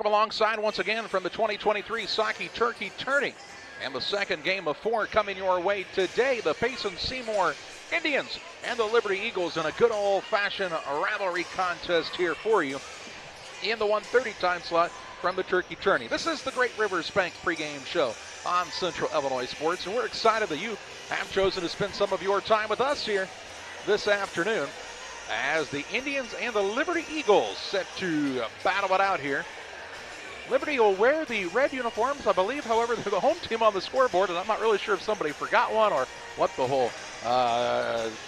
alongside once again from the 2023 Saukee Turkey Tourney. And the second game of 4 coming your way today. The Payson Seymour Indians and the Liberty Eagles in a good old-fashioned rivalry contest here for you in the 1:30 time slot from the Turkey Tourney. This is the Great Rivers Bank pregame show on Central Illinois Sports, and we're excited that you have chosen to spend some of your time with us here this afternoon as the Indians and the Liberty Eagles set to battle it out here. Liberty will wear the red uniforms, I believe, however, they're the home team on the scoreboard, and I'm not really sure if somebody forgot one or what the whole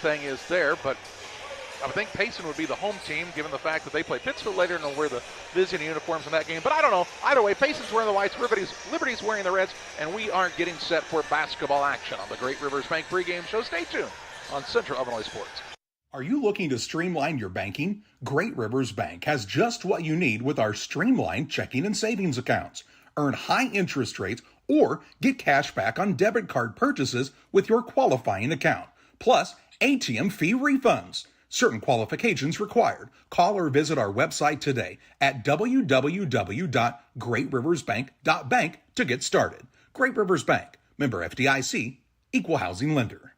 thing is there, but I would think Payson would be the home team, given the fact that they play Pittsfield later and they'll wear the visiting uniforms in that game. But I don't know. Either way, Payson's wearing the whites, Liberty's wearing the reds, and we are getting set for basketball action on the Great Rivers Bank pregame show. Stay tuned on Central Illinois Sports. Are you looking to streamline your banking? Great Rivers Bank has just what you need with our streamlined checking and savings accounts. Earn high interest rates or get cash back on debit card purchases with your qualifying account, plus ATM fee refunds. Certain qualifications required. Call or visit our website today at www.greatriversbank.bank to get started. Great Rivers Bank, member FDIC, equal housing lender.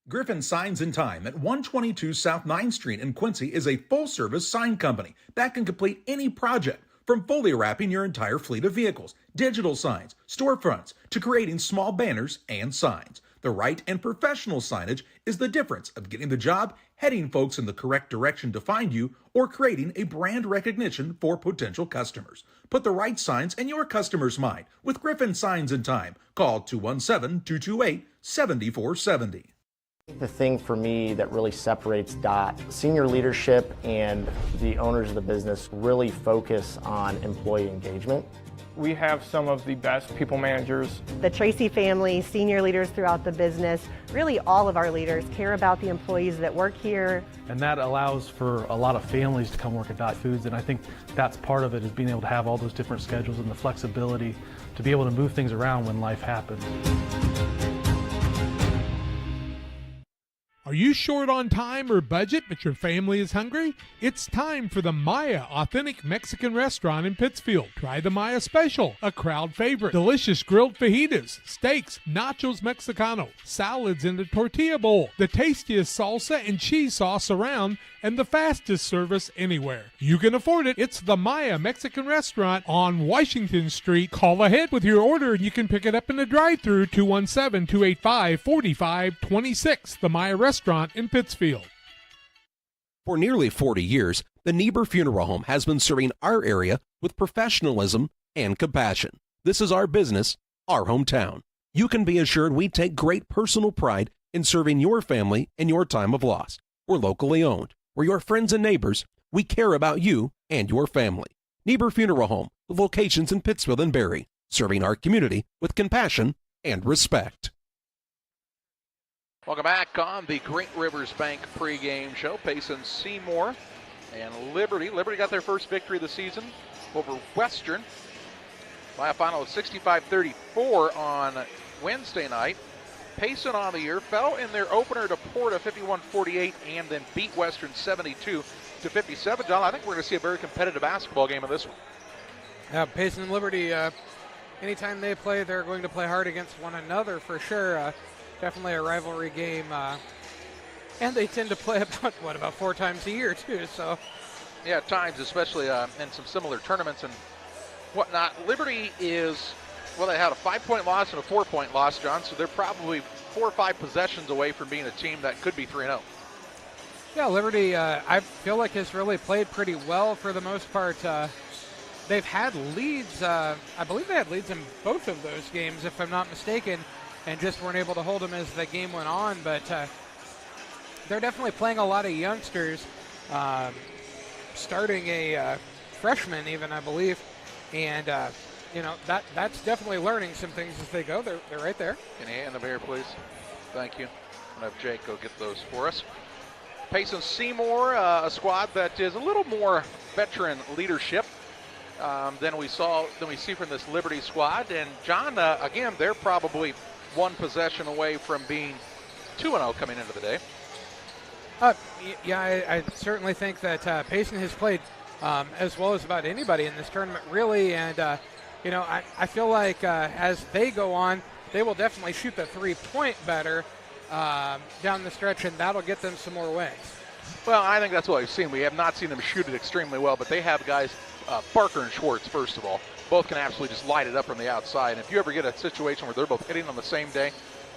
Griffin Signs and Time at 122 South 9th Street in Quincy is a full-service sign company that can complete any project, from fully wrapping your entire fleet of vehicles, digital signs, storefronts, to creating small banners and signs. The right and professional signage is the difference of getting the job, heading folks in the correct direction to find you, or creating a brand recognition for potential customers. Put the right signs in your customer's mind with Griffin Signs and Time. Call 217-228-7470. The thing for me that really separates DOT, senior leadership and the owners of the business really focus on employee engagement. We have some of the best people managers. The Tracy family, senior leaders throughout the business, really all of our leaders care about the employees that work here. And that allows for a lot of families to come work at Dot Foods, and I think that's part of it, is being able to have all those different schedules and the flexibility to be able to move things around when life happens. Are you short on time or budget, but your family is hungry? It's time for the Maya Authentic Mexican Restaurant in Pittsfield. Try the Maya Special, a crowd favorite. Delicious grilled fajitas, steaks, nachos Mexicano, salads in the tortilla bowl, the tastiest salsa and cheese sauce around, and the fastest service anywhere. You can afford it. It's the Maya Mexican Restaurant on Washington Street. Call ahead with your order and you can pick it up in the drive-thru, 217-285-4526. The Maya Restaurant in Pittsfield. For nearly 40 years, the Niebuhr Funeral Home has been serving our area with professionalism and compassion. This is our business, our hometown. You can be assured we take great personal pride in serving your family in your time of loss. We're locally owned. We're your friends and neighbors. We care about you and your family. Niebuhr Funeral Home, with locations in Pittsfield and Barry, serving our community with compassion and respect. Welcome back on the Great Rivers Bank pregame show. Payson Seymour and Liberty. Liberty got their first victory of the season over Western by a final of 65-34 on Wednesday night. Payson on the year fell in their opener to Porta 51-48 and then beat Western 72-57. John, I think we're going to see a very competitive basketball game in this one. Yeah, Payson and Liberty, anytime they play, they're going to play hard against one another for sure. Definitely a rivalry game. And they tend to play about 4 times a year too. So, yeah, at times, especially in some similar tournaments and whatnot. Liberty is, well, they had a 5-point loss and a 4-point loss, John, so they're probably 4 or 5 possessions away from being a team that could be 3-0. Yeah, Liberty, I feel like has really played pretty well for the most part. They've had leads, I believe they had leads in both of those games, if I'm not mistaken, and just weren't able to hold them as the game went on, but they're definitely playing a lot of youngsters, starting a freshman even, I believe, and that's definitely learning some things as they go. They're right there. Can you hand them here, please? Thank you. I'm going to have Jake go get those for us. Payson Seymour, a squad that is a little more veteran leadership than we see from this Liberty squad. And John, again, they're probably 1 possession away from being 2-0 coming into the day. Yeah, I certainly think that Payson has played as well as about anybody in this tournament, really. And, I feel like as they go on, they will definitely shoot the three-point better down the stretch, and that'll get them some more wins. Well, I think that's what we've seen. We have not seen them shoot it extremely well, but they have guys, Barker and Schwartz, first of all, both can absolutely just light it up from the outside. And if you ever get a situation where they're both hitting on the same day,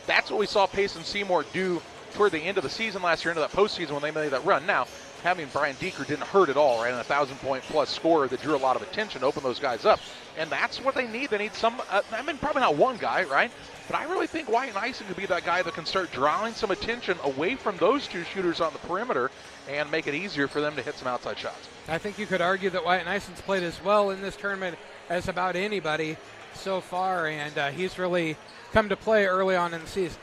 that's what we saw Payson Seymour do toward the end of the season last year, into that postseason when they made that run. Now, having Brian Deeker didn't hurt at all, right? And a 1,000-point-plus scorer that drew a lot of attention to open those guys up. And that's what they need. They need some, probably not one guy, right? But I really think Wyatt Nyson could be that guy that can start drawing some attention away from those two shooters on the perimeter and make it easier for them to hit some outside shots. I think you could argue that Wyatt Nyson's played as well in this tournament as about anybody so far, and he's really come to play early on in the season.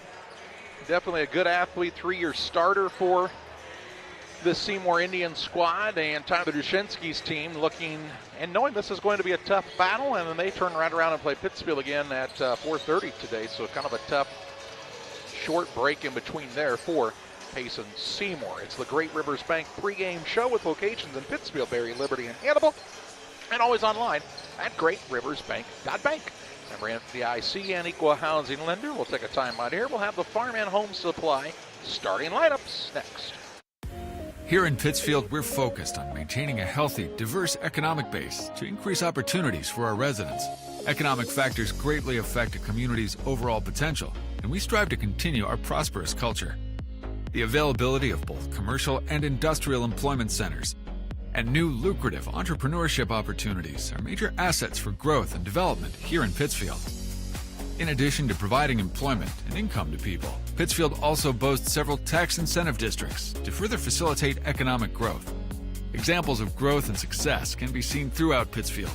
Definitely a good athlete, 3-year starter for the Seymour Indians squad, and Tyler Dushinsky's team looking and knowing this is going to be a tough battle, and then they turn right around and play Pittsfield again at 4:30 today, so kind of a tough short break in between there for Payson Seymour. It's the Great Rivers Bank pregame show with locations in Pittsfield, Berry, Liberty, and Hannibal, and always online at greatriversbank.bank. Member FDIC and equal housing lender. We'll take a time out here. We'll have the Farm and Home Supply starting lineups next. Here in Pittsfield, we're focused on maintaining a healthy, diverse economic base to increase opportunities for our residents. Economic factors greatly affect a community's overall potential, and we strive to continue our prosperous culture. The availability of both commercial and industrial employment centers and new lucrative entrepreneurship opportunities are major assets for growth and development here in Pittsfield. In addition to providing employment and income to people, Pittsfield also boasts several tax incentive districts to further facilitate economic growth. Examples of growth and success can be seen throughout Pittsfield.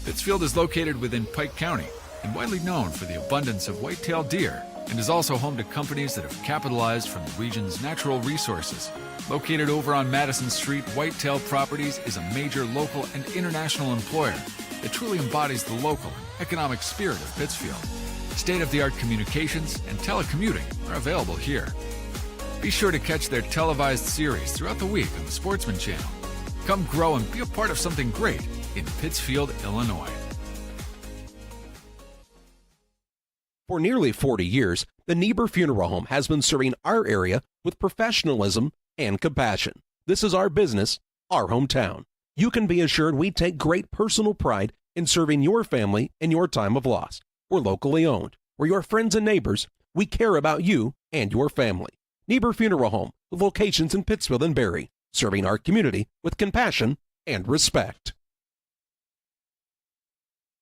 Pittsfield is located within Pike County and widely known for the abundance of white-tailed deer, and is also home to companies that have capitalized from the region's natural resources. Located over on Madison Street, Whitetail Properties is a major local and international employer that truly embodies the local and economic spirit of Pittsfield. State-of-the-art communications and telecommuting are available here. Be sure to catch their televised series throughout the week on the Sportsman Channel. Come grow and be a part of something great in Pittsfield, Illinois. For nearly 40 years, the Niebuhr Funeral Home has been serving our area with professionalism and compassion. This is our business, our hometown. You can be assured we take great personal pride in serving your family in your time of loss. We're locally owned. We're your friends and neighbors. We care about you and your family. Niebuhr Funeral Home, with locations in Pittsfield and Berry, serving our community with compassion and respect.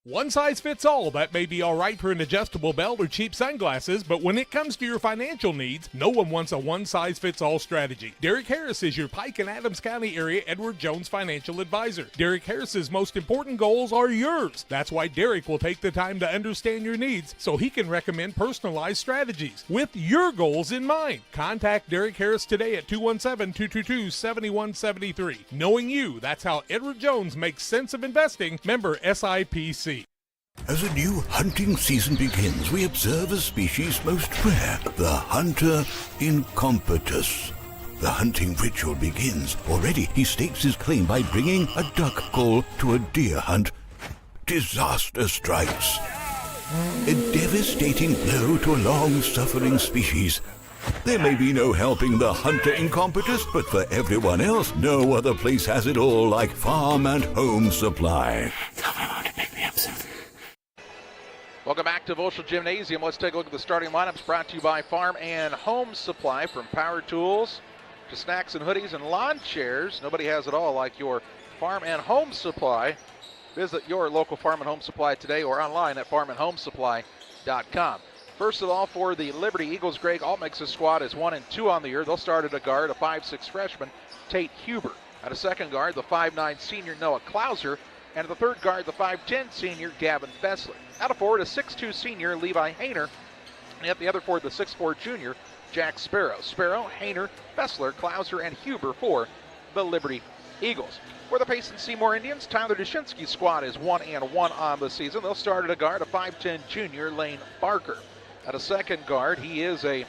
One size fits all. That may be all right for an adjustable belt or cheap sunglasses, but when it comes to your financial needs, no one wants a one-size-fits-all strategy. Derek Harris is your Pike and Adams County area Edward Jones financial advisor. Derek Harris's most important goals are yours. That's why Derek will take the time to understand your needs so he can recommend personalized strategies with your goals in mind. Contact Derek Harris today at 217-222-7173. Knowing you, that's how Edward Jones makes sense of investing. Member SIPC. As a new hunting season begins, we observe a species most rare, the hunter incompetus. The hunting ritual begins. Already he stakes his claim by bringing a duck call to a deer hunt. Disaster strikes. A devastating blow to a long-suffering species. There may be no helping the hunter incompetus, but for everyone else, no other place has it all like Farm and Home Supply. Tell my mom to pick me up soon. Welcome back to Volschel Gymnasium. Let's take a look at the starting lineups brought to you by Farm and Home Supply. From power tools to snacks and hoodies and lawn chairs, nobody has it all like your Farm and Home Supply. Visit your local Farm and Home Supply today or online at farmandhomesupply.com. First of all, for the Liberty Eagles, Greg Altmix's squad is 1-2 on the year. They'll start at a guard, a 5'6" freshman, Tate Huber. At a second guard, the 5'9" senior Noah Klauser. And at the third guard, the 5'10" senior Gavin Fessler. At a forward, a 6'2" senior Levi Hayner. And at the other forward, the 6'4" junior Jack Sparrow. Sparrow, Hayner, Fessler, Klauser, and Huber for the Liberty Eagles. For the Payson Seymour Indians, Tyler Dushinsky's squad is 1-1 on the season. They'll start at a guard, a 5'10" junior Lane Barker. At a second guard, he is a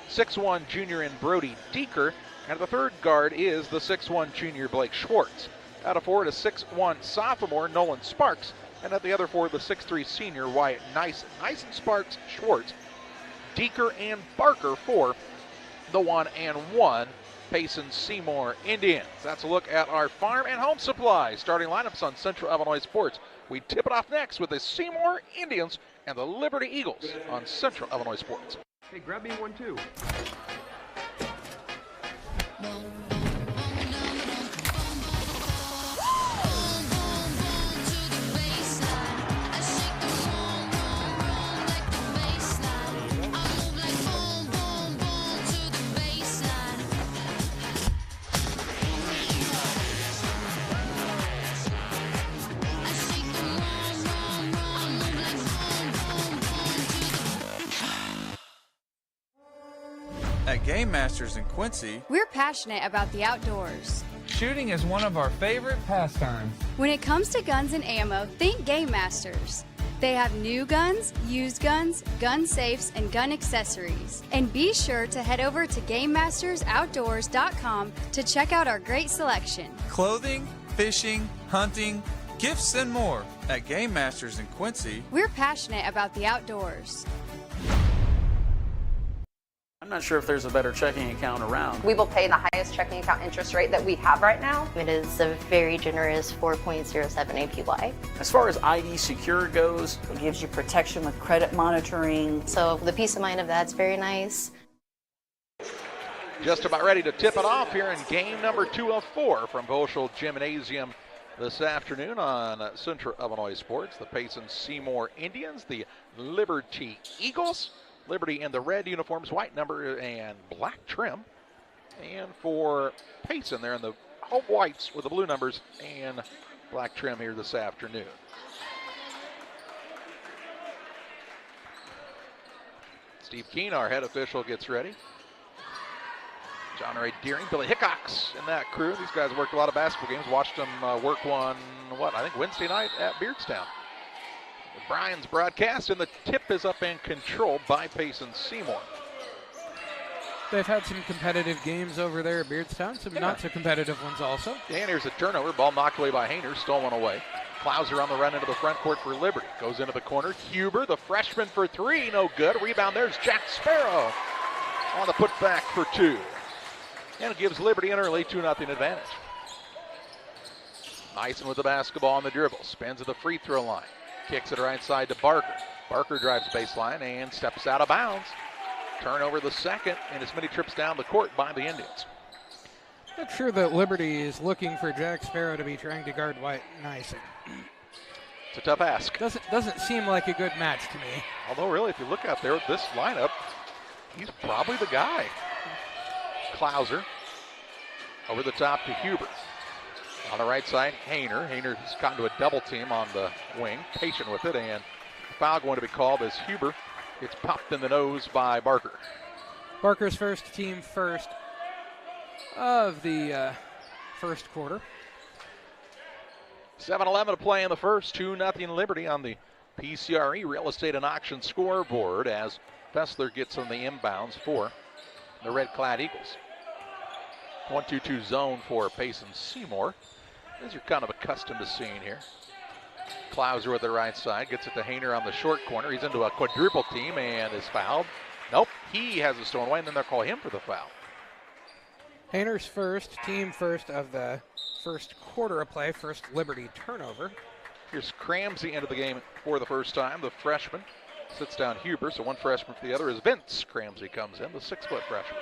6'1" junior in Brody Deeker. And the third guard is the 6'1" junior Blake Schwartz. Out of 4, the 6'1" sophomore, Nolan Sparks. And at the other 4, the 6'3" senior, Wyatt Nyson. Nyson, Sparks, Schwartz, Deeker, and Barker for the 1 and 1 Payson Seymour Indians. That's a look at our farm and home supply starting lineups on Central Illinois Sports. We tip it off next with the Seymour Indians and the Liberty Eagles on Central Illinois Sports. Hey, grab me 1 too. At Game Masters in Quincy, we're passionate about the outdoors. Shooting is one of our favorite pastimes. When it comes to guns and ammo, think Game Masters. They have new guns, used guns, gun safes, and gun accessories. And be sure to head over to GameMastersOutdoors.com to check out our great selection. Clothing, fishing, hunting, gifts, and more. At Game Masters in Quincy, we're passionate about the outdoors. I'm not sure if there's a better checking account around. We will pay the highest checking account interest rate that we have right now. It is a very generous 4.07 APY. As far as ID Secure goes, it gives you protection with credit monitoring. So the peace of mind of that's very nice. Just about ready to tip it off here in game number 2 of 4 from Boschel Gymnasium this afternoon on Central Illinois Sports. The Payson Seymour Indians, the Liberty Eagles. Liberty in the red uniforms, white number and black trim. And for Payson, they're in the home whites with the blue numbers and black trim here this afternoon. Steve Keene, our head official, gets ready. John Ray Deering, Billy Hickox in that crew. These guys worked a lot of basketball games. Watched them work one, I think Wednesday night at Beardstown. Brian's broadcast, and the tip is up and controlled by Payson Seymour. They've had some competitive games over there at Beardstown, some not so competitive ones also. Yeah, and here's a turnover. Ball knocked away by Hayner, stolen away. Klauser on the run into the front court for Liberty. Goes into the corner. Huber, the freshman, for 3. No good. Rebound. There's Jack Sparrow on the putback for 2. And it gives Liberty an early 2-0 advantage. Nyson with the basketball on the dribble. Spins at the free throw line. Kicks it right side to Barker. Barker drives baseline and steps out of bounds. Turnover the second, and as many trips down the court by the Indians. Not sure that Liberty is looking for Jack Sparrow to be trying to guard White Nyson. It's a tough ask. Doesn't seem like a good match to me. Although really, if you look out there at this lineup, he's probably the guy. Klauser over the top to Huber. On the right side, Hayner. Hayner's gotten to a double team on the wing. Patient with it, and foul going to be called as Huber gets popped in the nose by Barker. Barker's first, team first of the first quarter. 7:11 to play in the first. 2-0 Liberty on the PCRE Real Estate and Auction scoreboard as Fessler gets on the inbounds for the red-clad Eagles. 1-2-2 zone for Payson Seymour, as you're kind of accustomed to seeing here. Klauser with the right side, gets it to Hayner on the short corner. He's into a quadruple team and is fouled. Nope, he has a stolen away, and then they'll call him for the foul. Hayner's first, team first of the first quarter of play, first Liberty turnover. Here's Cramsey into the game for the first time. The freshman sits down Huber, so one freshman for the other is Vince Cramsey comes in, the 6-foot freshman.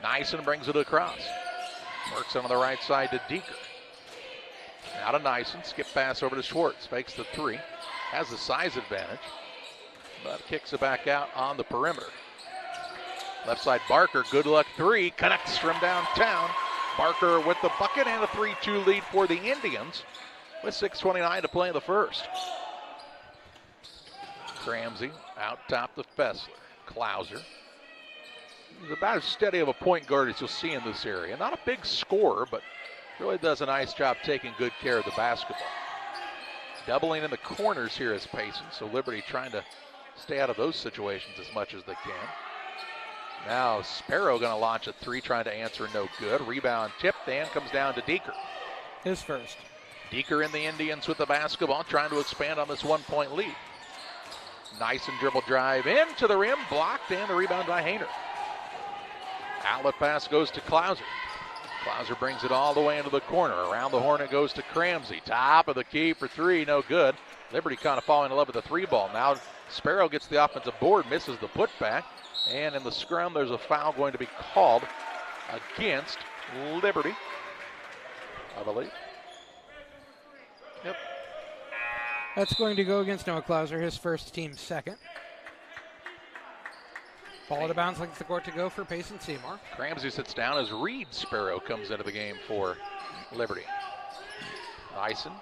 Nyson brings it across. Works on the right side to Deeker. Now to Nyson. Skip pass over to Schwartz. Fakes the 3. Has the size advantage, but kicks it back out on the perimeter. Left side Barker. Good luck 3. Connects from downtown. Barker with the bucket and a 3-2 lead for the Indians with 6:29 to play in the first. Cramsey out top to Fessler. Klauser. He's about as steady of a point guard as you'll see in this area. Not a big scorer, but really does a nice job taking good care of the basketball. Doubling in the corners here is Payson, so Liberty trying to stay out of those situations as much as they can. Now Sparrow going to launch a three, trying to answer, no good. Rebound tipped and comes down to Deeker. His first. Deeker and the Indians with the basketball, trying to expand on this 1-point lead. Nice and dribble drive into the rim, blocked, and the rebound by Hayner. Outlet pass goes to Klauser. Klauser brings it all the way into the corner. Around the horn it goes to Cramsey. Top of the key for three, no good. Liberty kind of falling in love with the three ball. Now Sparrow gets the offensive board, misses the putback. And in the scrum, there's a foul going to be called against Liberty, I believe. Yep. That's going to go against Noah Klauser, his first, team second. Ball out of bounds, length of the court to go for Payson Seymour. Cramsey sits down as Reed Sparrow comes into the game for Liberty. Nyson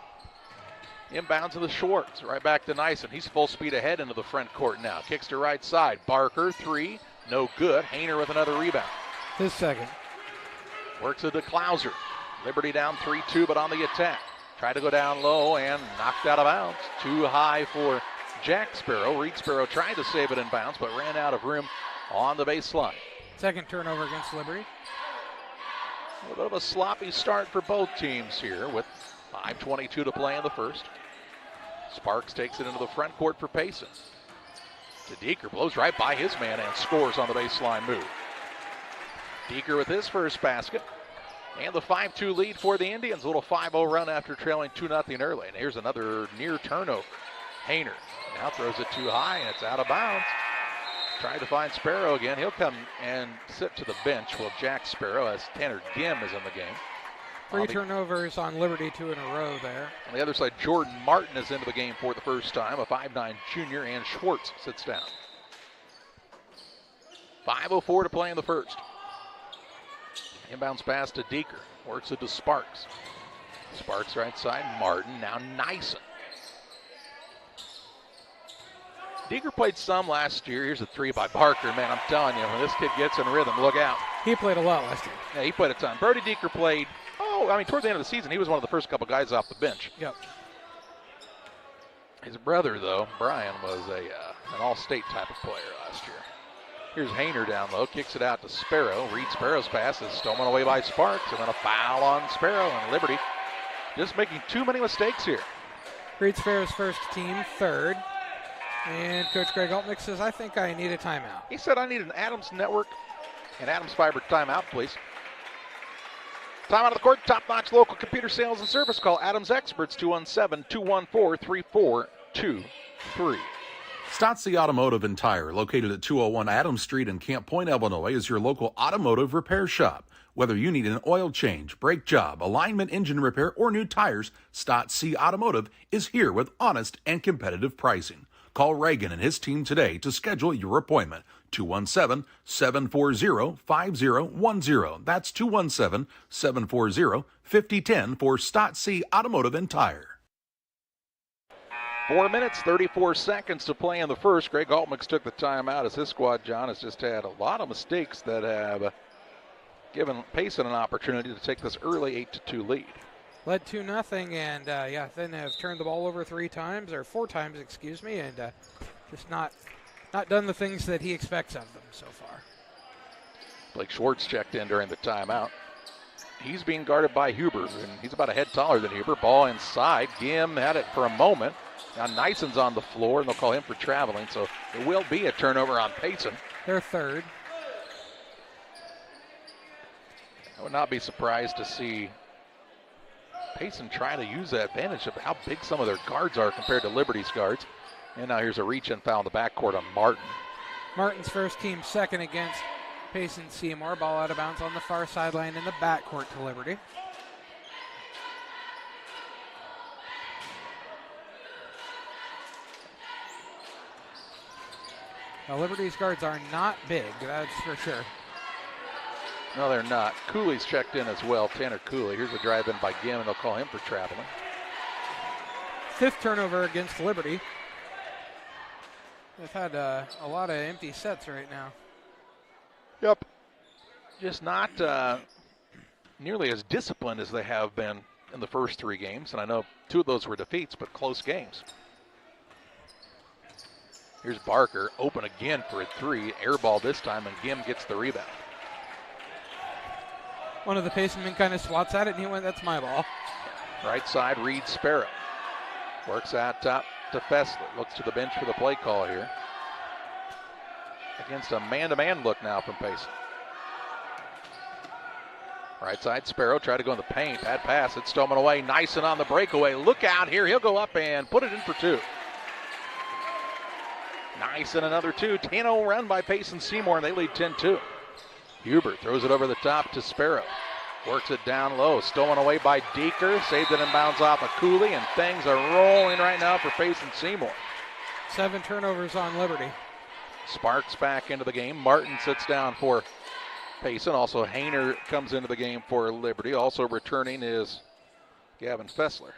inbounds to the Schwartz, right back to Nyson. He's full speed ahead into the front court now. Kicks to right side. Barker, three, no good. Hayner with another rebound. His second. Works it to Klauser. Liberty down 3-2, but on the attack. Tried to go down low and knocked out of bounds. Too high for Jack Sparrow. Reed Sparrow tried to save it in bounds, but ran out of room on the baseline. Second turnover against Liberty. A little bit of a sloppy start for both teams here with 5:22 to play in the first. Sparks takes it into the front court for Payson. To Deeker, blows right by his man and scores on the baseline move. Deeker with his first basket. And the 5-2 lead for the Indians. A little 5-0 run after trailing 2-0 early. And here's another near turnover. Hayner now throws it too high and it's out of bounds. Trying to find Sparrow again. He'll come and sit to the bench while Jack Sparrow, as Tanner Gim is in the game. Three turnovers on Liberty, 2 in a row there. On the other side, Jordan Martin is into the game for the first time, a 5'9" junior, and Schwartz sits down. 5:04 to play in the first. Inbounds pass to Deeker. Works it to Sparks. Sparks right side, Martin, now Nyson. Deeker played some last year. Here's a three by Barker. Man, I'm telling you, when this kid gets in rhythm, look out. He played a lot last year. Yeah, he played a ton. Brody Deeker played, toward the end of the season, he was one of the first couple guys off the bench. Yep. His brother, though, Brian, was an all-state type of player last year. Here's Hayner down low, kicks it out to Sparrow. Reed Sparrow's pass is stolen away by Sparks, and then a foul on Sparrow, and Liberty just making too many mistakes here. Reed Sparrow's first, team third. And Coach Greg Altnick says, I think I need a timeout. He said, I need an Adams Network and Adams Fiber timeout, please. Timeout of the court, top-notch local computer sales and service. Call Adams Experts, 217-214-3423. Stotsy Automotive and Tire, located at 201 Adams Street in Camp Point, Illinois, is your local automotive repair shop. Whether you need an oil change, brake job, alignment, engine repair, or new tires, Stotsy Automotive is here with honest and competitive pricing. Call Reagan and his team today to schedule your appointment. 217-740-5010. That's 217-740-5010 for Stotsy Automotive and Tire. 4 minutes, 34 seconds to play in the first. Greg Altmix took the timeout as his squad, John, has just had a lot of mistakes that have given Payson an opportunity to take this early 8-2 lead. Led 2-0, and then have turned the ball over 4 times, and just not done the things that he expects of them so far. Blake Schwartz checked in during the timeout. He's being guarded by Huber, and he's about a head taller than Huber. Ball inside. Gim had it for a moment. Now Nyson's on the floor, and they'll call him for traveling, so it will be a turnover on Payson. Their third. I would not be surprised to see Payson try to use that advantage of how big some of their guards are compared to Liberty's guards. And now here's a reach-in foul in the backcourt on Martin. Martin's first, team second against Payson Seymour. Ball out of bounds on the far sideline in the backcourt to Liberty. Now, Liberty's guards are not big, that's for sure. No, they're not. Cooley's checked in as well, Tanner Cooley. Here's a drive in by Gim, and they'll call him for traveling. 5th turnover against Liberty. They've had a lot of empty sets right now. Yep. Just not nearly as disciplined as they have been in the first 3 games. And I know 2 of those were defeats, but close games. Here's Barker, open again for a three. Air ball this time, and Gim gets the rebound. One of the Payson men kind of swats at it, and he went, that's my ball. Right side, Reed Sparrow. Works out top to Fessler. Looks to the bench for the play call here. Against a man-to-man look now from Payson. Right side, Sparrow tried to go in the paint. Bad pass. It's stolen away. Nice and on the breakaway. Look out here. He'll go up and put it in for two. Nice and another two. 10-0 run by Payson Seymour, and they lead 10-2. Huber throws it over the top to Sparrow. Works it down low. Stolen away by Deeker. Saved it and bounds off of Cooley, and things are rolling right now for Payson Seymour. 7 turnovers on Liberty. Sparks back into the game. Martin sits down for Payson. Also, Hayner comes into the game for Liberty. Also returning is Gavin Fessler.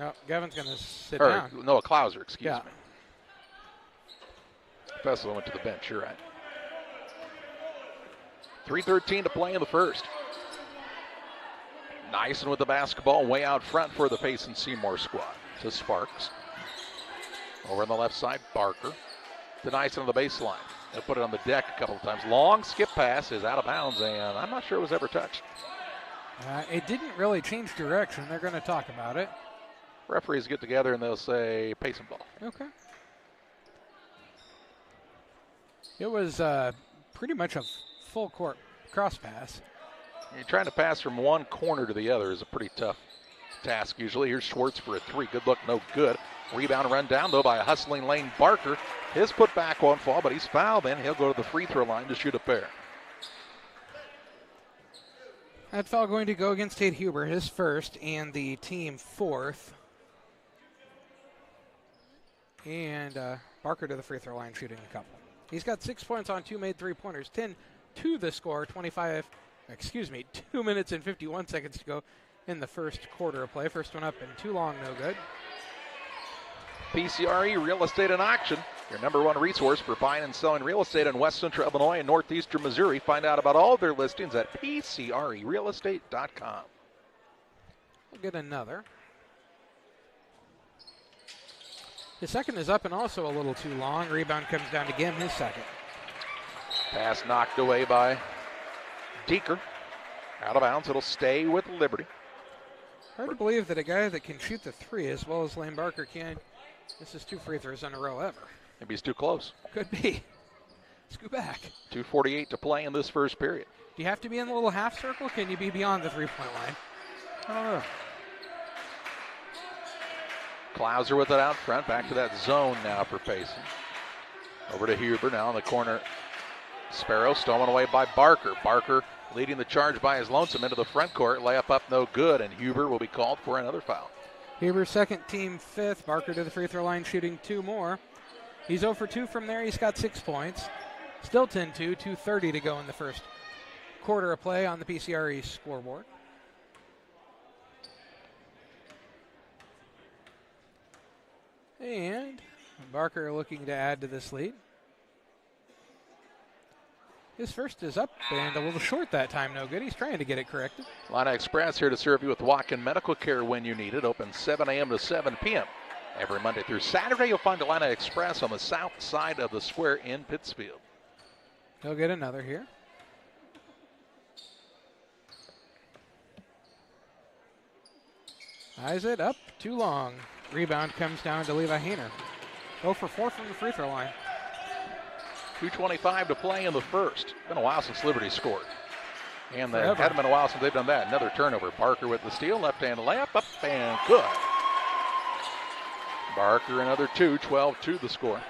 Oh, Gavin's going to sit down. No, Klauser, excuse yeah. me. Fessler went to the bench, you're right. 3:13 to play in the first. Nyson with the basketball way out front for the Payson Seymour squad. To Sparks. Over on the left side, Barker. To Nyson on the baseline. They'll put it on the deck a couple of times. Long skip pass is out of bounds, and I'm not sure it was ever touched. It didn't really change direction. They're going to talk about it. Referees get together and they'll say Payson ball. Okay. It was pretty much a full court cross pass. You're trying to pass from one corner to the other is a pretty tough task usually. Here's Schwartz for a three. Good look, no good. Rebound run down though by a hustling Lane Barker. His putback won't fall, but he's fouled. Then he'll go to the free throw line to shoot a pair. That foul going to go against Tate Huber, his first, and the team fourth. And Barker to the free throw line shooting a couple. He's got 6 points on 2 made three-pointers. 10 to the score. 2 minutes and 51 seconds to go in the first quarter of play. First one up and too long, no good. PCRE Real Estate and Auction, your #1 resource for buying and selling real estate in West Central Illinois and Northeastern Missouri. Find out about all of their listings at PCRErealestate.com. We'll get another. His second is up and also a little too long. Rebound comes down to Gim, his second. Pass knocked away by Deeker. Out of bounds. It'll stay with Liberty. Hard to believe that a guy that can shoot the three as well as Lane Barker can. This is 2 free throws in a row ever. Maybe he's too close. Could be. Scoot back. 2:48 to play in this first period. Do you have to be in the little half circle? Can you be beyond the three-point line? I don't know. Klauser with it out front. Back to that zone now for Payson. Over to Huber now in the corner. Sparrow stolen away by Barker. Barker leading the charge by his lonesome into the front court. Layup up no good, and Huber will be called for another foul. Huber second, team fifth. Barker to the free throw line shooting 2 more. He's 0 for 2 from there. He's got 6 points. Still 10-2, 2:30 to go in the first quarter of play on the PCRE scoreboard. And Barker looking to add to this lead. His first is up and a little short that time, no good. He's trying to get it corrected. Illini Express here to serve you with walk-in medical care when you need it. Open 7 a.m. to 7 p.m. Every Monday through Saturday, you'll find Illini Express on the south side of the square in Pittsfield. He'll get another here. Eyes it up, too long. Rebound comes down to Levi Hayner. 0 for 4 from the free throw line. 2:25 to play in the first. Been a while since Liberty scored. And it Forever. hadn't been a while since they've done that. Another turnover. Barker with the steal. Left-hand layup. Up and good. Barker another 2. 12-2 the score.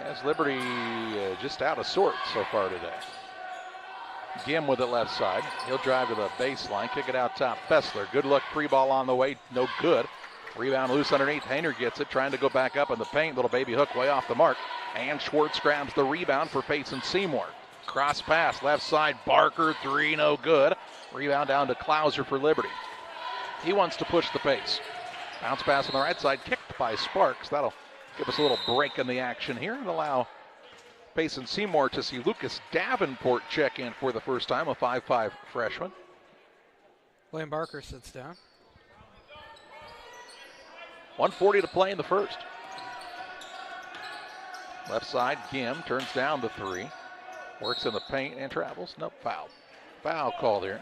As Liberty just out of sorts so far today. Gim with it left side. He'll drive to the baseline. Kick it out top. Fessler. Good look. Free ball on the way. No good. Rebound loose underneath. Hayner gets it. Trying to go back up in the paint. Little baby hook way off the mark. And Schwartz grabs the rebound for Payson Seymour. Cross pass. Left side. Barker. 3. No good. Rebound down to Klauser for Liberty. He wants to push the pace. Bounce pass on the right side. Kicked by Sparks. That'll give us a little break in the action here and allow Payson Seymour to see Lucas Davenport check in for the first time, a 5'5 freshman. Lane Barker sits down. 1:40 to play in the first. Left side, Gim turns down the three. Works in the paint and travels. Nope, foul. Foul called here.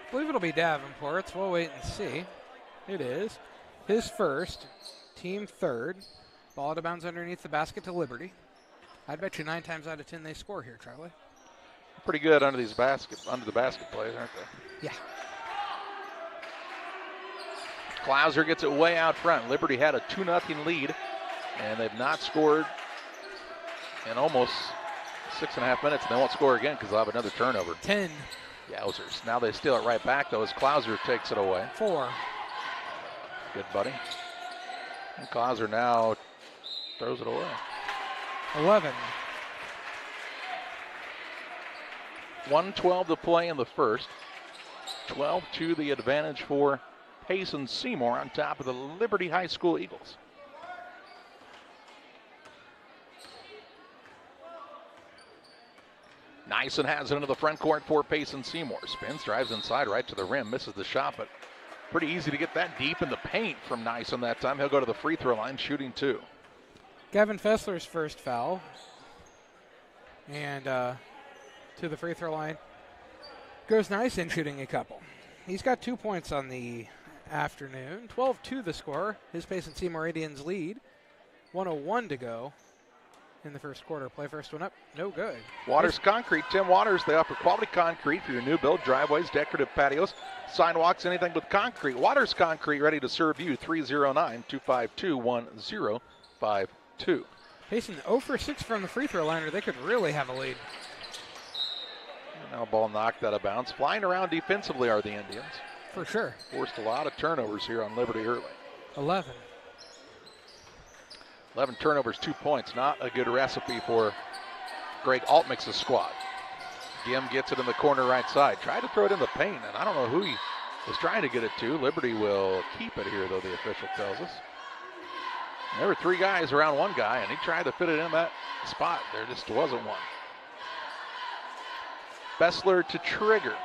I believe it'll be Davenport's. We'll wait and see. It is. His first, team third. Ball out of bounds underneath the basket to Liberty. I'd bet you 9 times out of 10 they score here, Charlie. Pretty good under the basket plays, aren't they? Yeah. Klauser gets it way out front. Liberty had a 2-0 lead, and they've not scored in almost 6.5 minutes. They won't score again because they'll have another turnover. 10. Yowzers. Now they steal it right back, though, as Klauser takes it away. 4. Good, buddy. And Klauser now throws it away. 11. 1:12 to play in the first. 12-2 the advantage for Payson Seymour on top of the Liberty High School Eagles. Nyson has it into the front court for Payson Seymour. Spins, drives inside, right to the rim, misses the shot, but pretty easy to get that deep in the paint from Nyson that time. He'll go to the free throw line, shooting 2. Gavin Fessler's first foul. And to the free throw line goes Nyson, shooting a couple. He's got 2 points on the afternoon. 12-2 the score. His Payson Seymour Indians lead. 1:01 to go in the first quarter. Play first one up. No good. Waters Concrete. Tim Waters. They offer quality concrete for your new build, driveways, decorative patios, sidewalks, anything with concrete. Waters Concrete, ready to serve you. 309-252-1052. Payson 0 for 6 from the free throw line, or they could really have a lead. Now ball knocked out of bounds. Flying around defensively are the Indians. For sure. Forced a lot of turnovers here on Liberty early. 11 turnovers, 2 points. Not a good recipe for Greg Altmix's squad. Gim gets it in the corner right side. Tried to throw it in the paint, and I don't know who he was trying to get it to. Liberty will keep it here, though, the official tells us. There were 3 guys around one guy, and he tried to fit it in that spot. There just wasn't one. Bessler to trigger.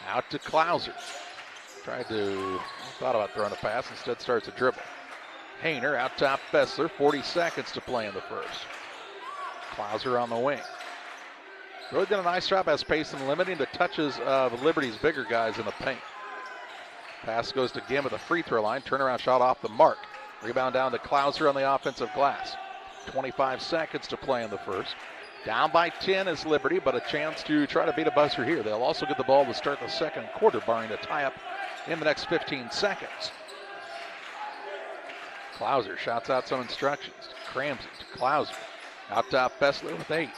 Out to Klauser. Thought about throwing a pass, instead starts a dribble. Hayner out top Bessler, 40 seconds to play in the first. Klauser on the wing. Really did a nice job as Payson limiting the touches of Liberty's bigger guys in the paint. Pass goes to Gim at the free throw line. Turnaround shot off the mark. Rebound down to Klauser on the offensive glass. 25 seconds to play in the first. Down by 10 is Liberty, but a chance to try to beat a buzzer here. They'll also get the ball to start the second quarter, barring a tie-up in the next 15 seconds. Klauser shouts out some instructions. Crams it to Klauser. Out top, Bessler with 8.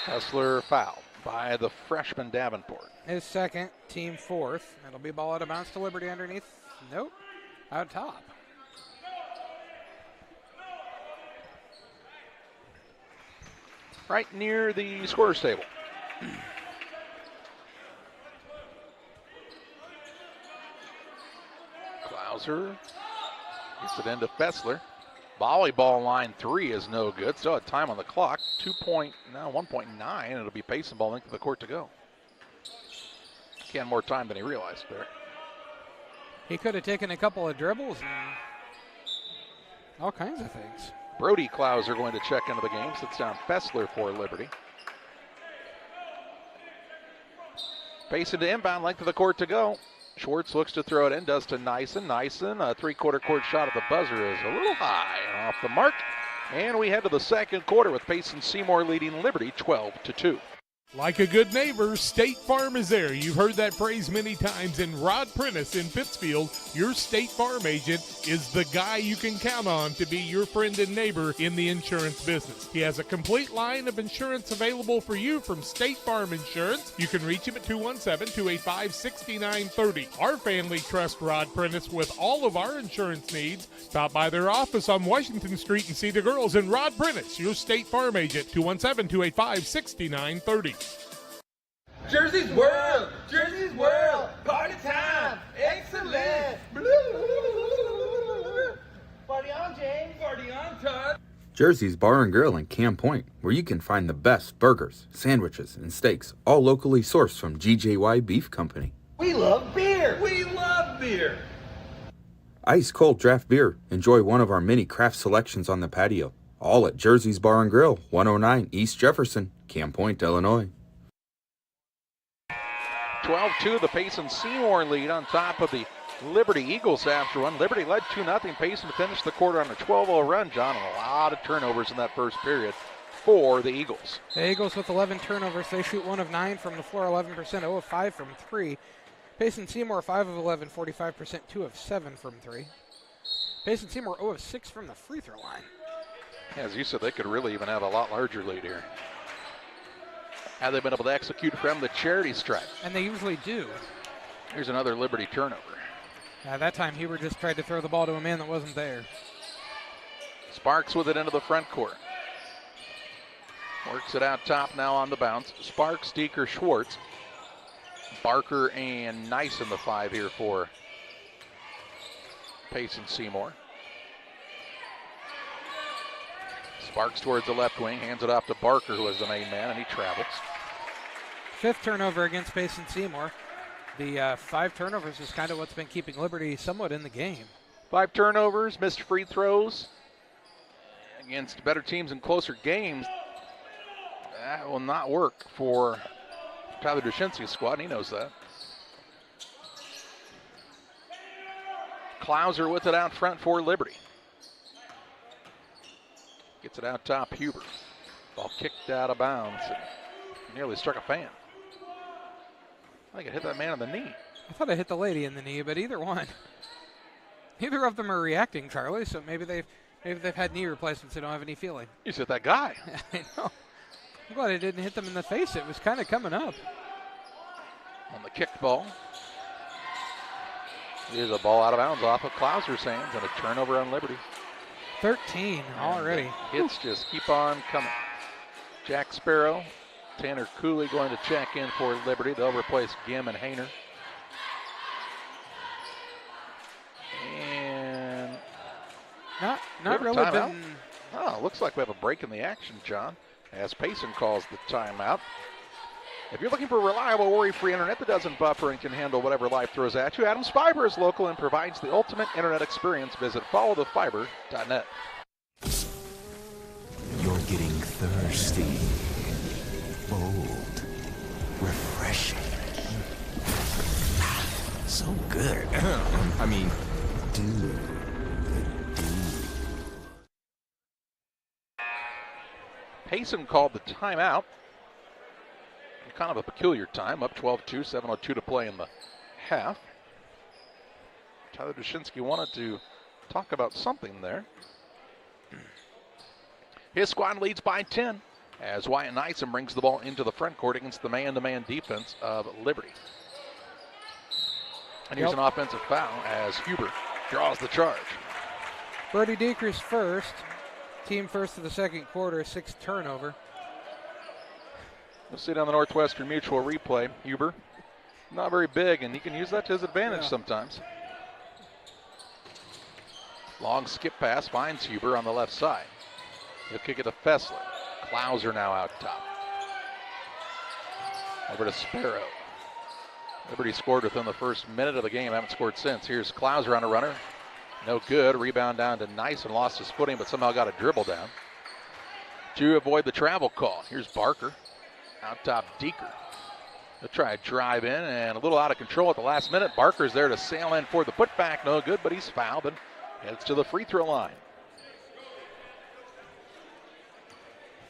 Bessler fouled by the freshman Davenport. His second, team fourth. It'll be ball out of bounds to Liberty underneath. Nope. Out top. Right near the scorer's table. Klauser gets it into Bessler. Volleyball line 3 is no good. Still had time on the clock. 1.9. It'll be Payson ball length of the court to go. He had more time than he realized there. He could have taken a couple of dribbles and all kinds of things. Brody Klauser going to check into the game. Sits down Bessler for Liberty. Payson to inbound, length of the court to go. Schwartz looks to throw it in, does to Nyson. Nyson, a three-quarter court shot at the buzzer is a little high and off the mark. And we head to the second quarter with Payson Seymour leading Liberty 12-2. Like a good neighbor, State Farm is there. You've heard that phrase many times. And Rod Prentice in Pittsfield, your State Farm agent, is the guy you can count on to be your friend and neighbor in the insurance business. He has a complete line of insurance available for you from State Farm Insurance. You can reach him at 217-285-6930. Our family trusts Rod Prentice with all of our insurance needs. Stop by their office on Washington Street and see the girls. And Rod Prentice, your State Farm agent, 217-285-6930. Jersey's World! Jersey's World! Party time! Excellent! Party on, James! Party on, Todd! Jersey's Bar and Grill in Camp Point, where you can find the best burgers, sandwiches, and steaks, all locally sourced from GJY Beef Company. We love beer. We love beer. Ice cold draft beer. Enjoy one of our many craft selections on the patio. All at Jersey's Bar and Grill, 109 East Jefferson, Camp Point, Illinois. 12-2, the Payson Seymour lead on top of the Liberty Eagles after one. Liberty led 2-0. Payson finished the quarter on a 12-0 run, John, and a lot of turnovers in that first period for the Eagles. The Eagles with 11 turnovers. They shoot 1 of 9 from the floor, 11%, 0 of 5 from 3. Payson Seymour 5 of 11, 45%, 2 of 7 from 3. Payson Seymour 0 of 6 from the free throw line. As you said, they could really even have a lot larger lead here. Have they been able to execute from the charity stripe? And they usually do. Here's another Liberty turnover. That time Huber just tried to throw the ball to a man that wasn't there. Sparks with it into the front court. Works it out top now on the bounce. Sparks, Deeker, Schwartz. Barker and Nice in the 5 here for Payson Seymour. Sparks towards the left wing, hands it off to Barker, who is the main man, and he travels. 5th turnover against Payson Seymour. The 5 turnovers is kind of what's been keeping Liberty somewhat in the game. 5 turnovers, missed free throws. Against better teams in closer games, that will not work for Tyler Dushinsky's squad, and he knows that. Klauser with it out front for Liberty. Gets it out top, Huber. Ball kicked out of bounds. Nearly struck a fan. I think it hit that man in the knee. I thought it hit the lady in the knee, but either one. Neither of them are reacting, Charlie, so maybe they've had knee replacements. They don't have any feeling. You hit that guy. I know. I'm glad it didn't hit them in the face. It was kind of coming up. On the kicked ball. Here's a ball out of bounds off of Klauser's hands and a turnover on Liberty. 13 already. Hits just keep on coming. Jack Sparrow, Tanner Cooley going to check in for Liberty. They'll replace Gim and Hayner. And not really been. Oh, looks like we have a break in the action, John, as Payson calls the timeout. If you're looking for reliable, worry-free internet that doesn't buffer and can handle whatever life throws at you, Adams Fiber is local and provides the ultimate internet experience. Visit followthefiber.net. You're getting thirsty, bold, refreshing. So good. I mean, dude. Payson called the timeout. Kind of a peculiar time, up 12-2, 7:02 to play in the half. Tyler Dushinsky wanted to talk about something there. His squad leads by 10 as Wyatt Nyson brings the ball into the front court against the man-to-man defense of Liberty. And here's an offensive foul as Huber draws the charge. Brody Deeker's first, team first of the second quarter, 6th turnover. We'll see it on the Northwestern Mutual replay. Huber, not very big, and he can use that to his advantage sometimes. Long skip pass finds Huber on the left side. He'll kick it to Fessler. Klauser now out top. Over to Sparrow. Liberty scored within the first minute of the game, haven't scored since. Here's Klauser on a runner. No good. Rebound down to Nice and lost his footing, but somehow got a dribble down. To avoid the travel call, here's Barker. Out top, Deeker. He'll try a drive in and a little out of control at the last minute. Barker's there to sail in for the putback. No good, but he's fouled and heads to the free throw line.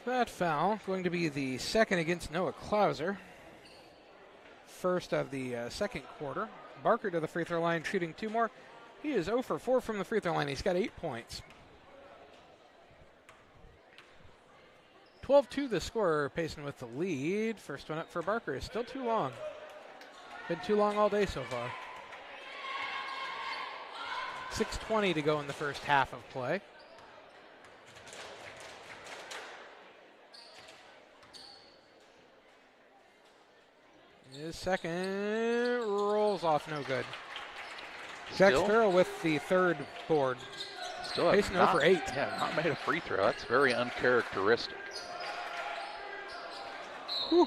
That foul going to be the second against Noah Klauser. First of the second quarter. Barker to the free throw line, shooting 2 more. He is 0 for 4 from the free throw line. He's got 8 points. 12-2 the score. Payson with the lead. First one up for Barker is still too long. Been too long all day so far. 6:20 to go in the first half of play. His second rolls off, no good. Jack Sparrow with the third board. Still Payson 0 for 8. Yeah, not made a free throw. That's very uncharacteristic. Whew.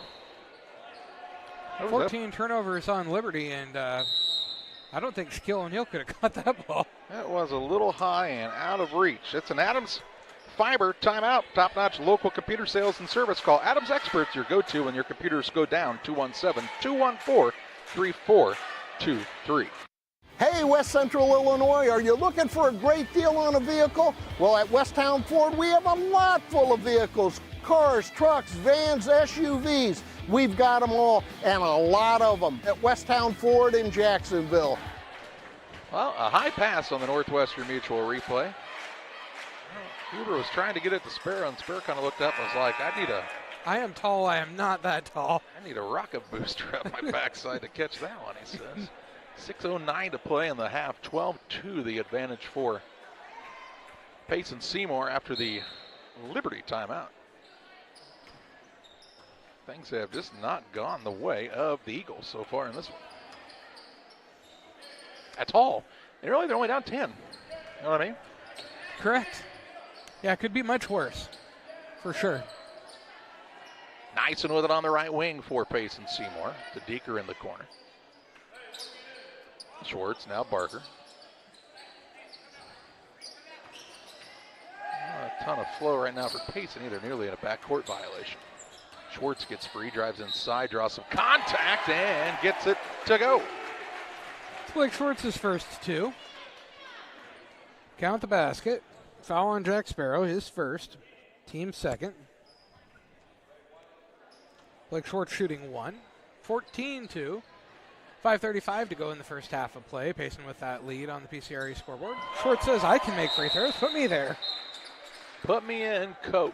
14 turnovers on Liberty, and I don't think Shaquille O'Neal could have caught that ball. That was a little high and out of reach. It's an Adams Fiber timeout. Top-notch local computer sales and service. Call Adams Experts, your go-to when your computers go down. 217-214-3423. Hey, West Central Illinois, are you looking for a great deal on a vehicle? Well, at Westtown Ford, we have a lot full of vehicles. Cars, trucks, vans, SUVs. We've got them all, and a lot of them at Westtown Ford in Jacksonville. Well, a high pass on the Northwestern Mutual replay. Huber was trying to get it to Sparrow, and Sparrow kind of looked up and was like, I am tall, I am not that tall. I need a rocket booster up my backside to catch that one, he says. 6:09 to play in the half, 12-2 the advantage for Payson Seymour after the Liberty timeout. Things have just not gone the way of the Eagles so far in this one. At all. They're only down 10. You know what I mean? Correct. Yeah, it could be much worse, for sure. Nyson with it on the right wing for Payson Seymour. To Deeker in the corner. Schwartz, now Barker. Not a ton of flow right now for Payson either, nearly in a backcourt violation. Schwartz gets free, drives inside, draws some contact, and gets it to go. It's Blake Schwartz's first two. Count the basket. Foul on Jack Sparrow, his first. Team second. Blake Schwartz shooting one. 14-2. 5:35 to go in the first half of play. Payson with that lead on the PCRE scoreboard. Schwartz says, I can make free throws. Put me there. Put me in, coach.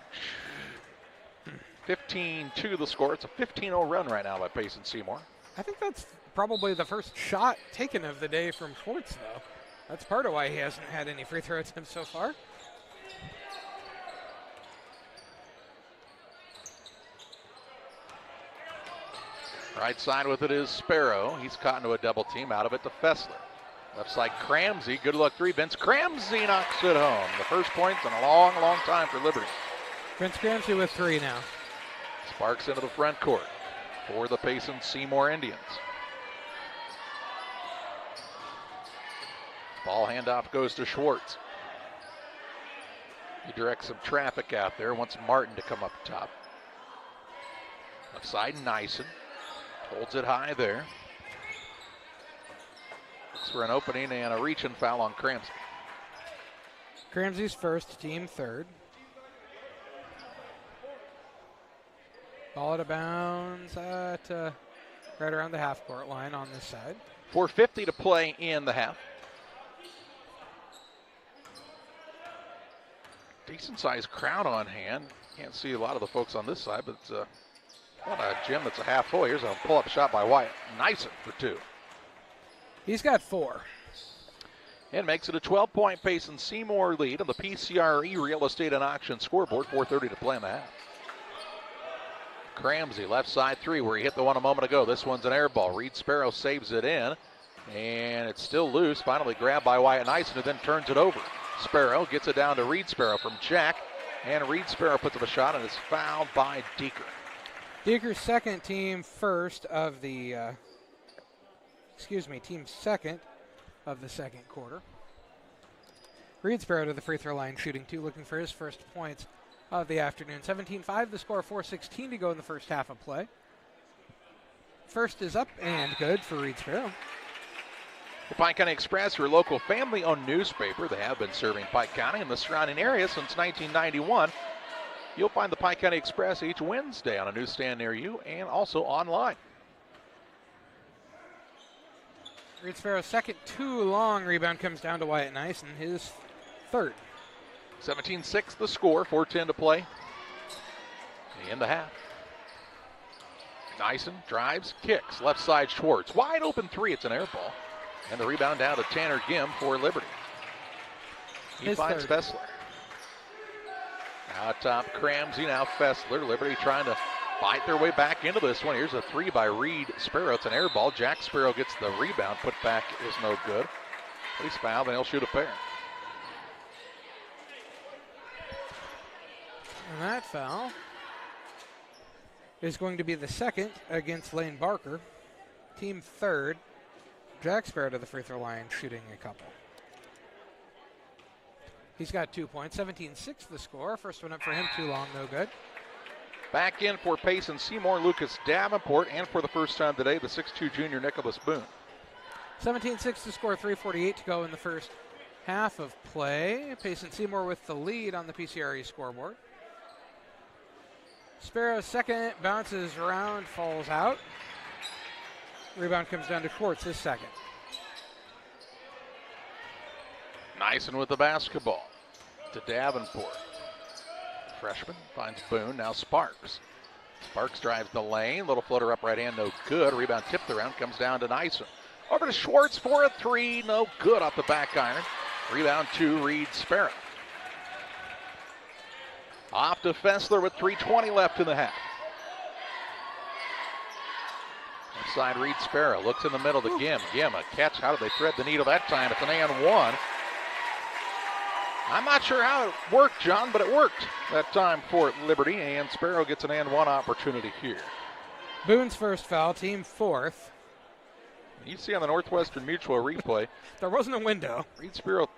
15-2 the score. It's a 15-0 run right now by Payson Seymour. I think that's probably the first shot taken of the day from Schwartz, though. That's part of why he hasn't had any free throw attempts so far. Right side with it is Sparrow. He's caught into a double team. Out of it to Fessler. Left side Cramsey. Good luck three. Vince Cramsey knocks it home. The first points in a long, long time for Liberty. Vince Cramsey with three now. Sparks into the front court for the Payson Seymour Indians. Ball handoff goes to Schwartz. He directs some traffic out there. Wants Martin to come up top. Left side Nyson. Holds it high there. Looks for an opening and a reach and foul on Cramsey. Cramsey's first, team third. Ball out of bounds at right around the half-court line on this side. 4:50 to play in the half. Decent-sized crowd on hand. Can't see a lot of the folks on this side, but it's not a gym that's a half full. Here's a pull-up shot by Wyatt. Nyson for two. He's got four. And makes it a 12-point Payson Seymour lead on the PCRE Real Estate and Auction scoreboard. 4:30 to play in the half. Cramsey, left side three, where he hit the one a moment ago. This one's an air ball. Reed Sparrow saves it in, and it's still loose. Finally grabbed by Wyatt Nyson, who then turns it over. Sparrow gets it down to Reed Sparrow from Jack, and Reed Sparrow puts up a shot and is fouled by Deeker. Deeker's second, team first of the, team second of the second quarter. Reed Sparrow to the free throw line, shooting two, looking for his first points of the afternoon. 17-5 the score, 4:16 to go in the first half of play. First is up and good for Reed Sparrow. The Pike County Express, your local family-owned newspaper. They have been serving Pike County and the surrounding area since 1991. You'll find the Pike County Express each Wednesday on a newsstand near you and also online. Reed Sparrow's second too long. Rebound comes down to Wyatt Nyson, his third. 17-6 the score, 4:10 to play in the half. Nyson drives, kicks, left side Schwartz. Wide open three, it's an air ball. And the rebound down to Tanner Gim for Liberty. He finds Fessler. Out top, Cramsey, now Fessler. Liberty trying to fight their way back into this one. Here's a three by Reed Sparrow. It's an air ball. Jack Sparrow gets the rebound. Put back is no good. But he's fouled, and he'll shoot a pair. And that foul is going to be the second against Lane Barker. team third. Jack Sparrow to the free throw line, shooting a couple. He's got 2 points, 17-6 the score. First one up for him, too long, no good. Back in for Payson Seymour, Lucas Davenport, and for the first time today, the 6'2 junior Nicholas Boone. 17-6 to score, 3:48 to go in the first half of play. Payson Seymour with the lead on the PCRE scoreboard. Sparrow's second, bounces around, falls out. Rebound comes down to Quartz, his second. Nyson with the basketball to Davenport. Freshman finds Boone, now Sparks. Sparks drives the lane, little floater up right hand, no good. Rebound tipped around, comes down to Nyson. Over to Schwartz for a three, no good off the back iron. Rebound to Reed Sparrow. Off to Fessler with 3:20 left in the half. Inside Reed Sparrow, looks in the middle to Gim. Gim, a catch. How did they thread the needle that time? It's an and one. I'm not sure how it worked, John, but it worked that time for Liberty, and Sparrow gets an and one opportunity here. Boone's first foul, team fourth. You see on the Northwestern Mutual replay, there wasn't a window. Reed Sparrow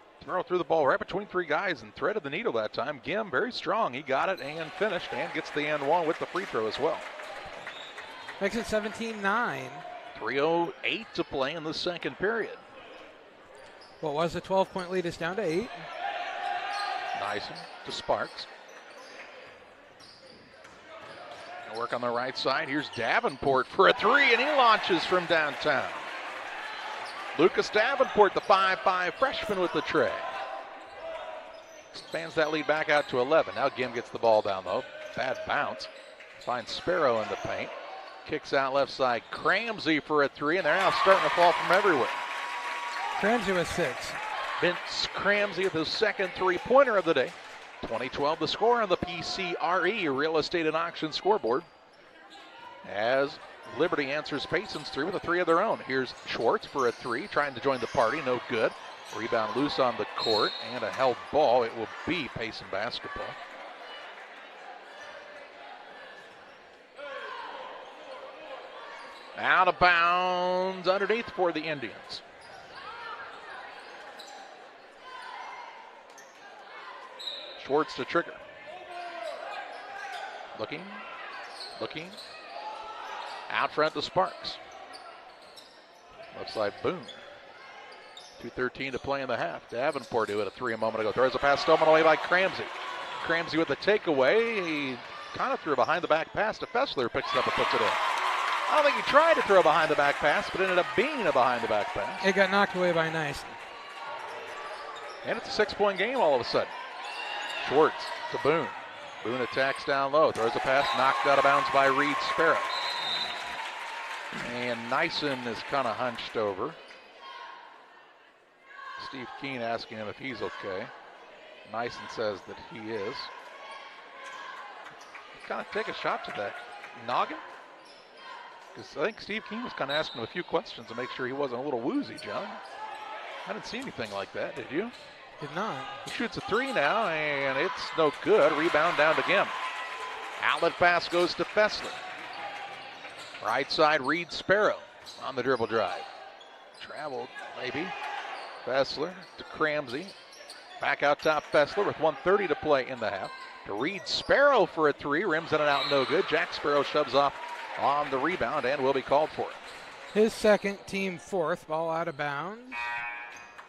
threw the ball right between three guys and threaded the needle that time. Gim, very strong. He got it and finished and gets the and one with the free throw as well. Makes it 17-9. 3:08 to play in the second period. What was a 12-point lead is down to 8. Nyson to Sparks. And work on the right side. Here's Davenport for a three, and he launches from downtown. Lucas Davenport, the 5'5 freshman with the tray. Expands that lead back out to 11. Now Gim gets the ball down low. Bad bounce. Finds Sparrow in the paint. Kicks out left side. Cramsey for a three, and they're now starting to fall from everywhere. Cramsey with 6. Vince Cramsey with his second three-pointer of the day. 2012 the score on the PCRE Real Estate and Auction scoreboard. As Liberty answers Payson's three with a three of their own. Here's Schwartz for a three, trying to join the party, no good. Rebound loose on the court, and a held ball. It will be Payson basketball. Out of bounds underneath for the Indians. Schwartz to trigger. Looking. Out front to Sparks. Left side Boone. 2:13 to play in the half. Davenport who had a three a moment ago. Throws a pass stolen away by Cramsey. Cramsey with the takeaway. He kind of threw a behind the back pass to Fessler. Picks it up and puts it in. I don't think he tried to throw a behind the back pass, but ended up being a behind the back pass. It got knocked away by Nyson. And it's a 6-point game all of a sudden. Schwartz to Boone. Boone attacks down low. Throws a pass knocked out of bounds by Reed Sparrow. And Nyson is kind of hunched over. Steve Keene asking him if he's okay. Nyson says that he is. Kind of take a shot to that noggin. Because I think Steve Keene was kind of asking him a few questions to make sure he wasn't a little woozy, John. I didn't see anything like that, did you? Did not. He shoots a three now, and it's no good. Rebound down to Gim. Outlet pass goes to Fessler. Right side, Reed Sparrow on the dribble drive. Traveled, maybe. Fessler to Cramsey. Back out top, Fessler with 1:30 to play in the half. To Reed Sparrow for a three. Rims in and out, no good. Jack Sparrow shoves off on the rebound and will be called for it. His second, team fourth. Ball out of bounds.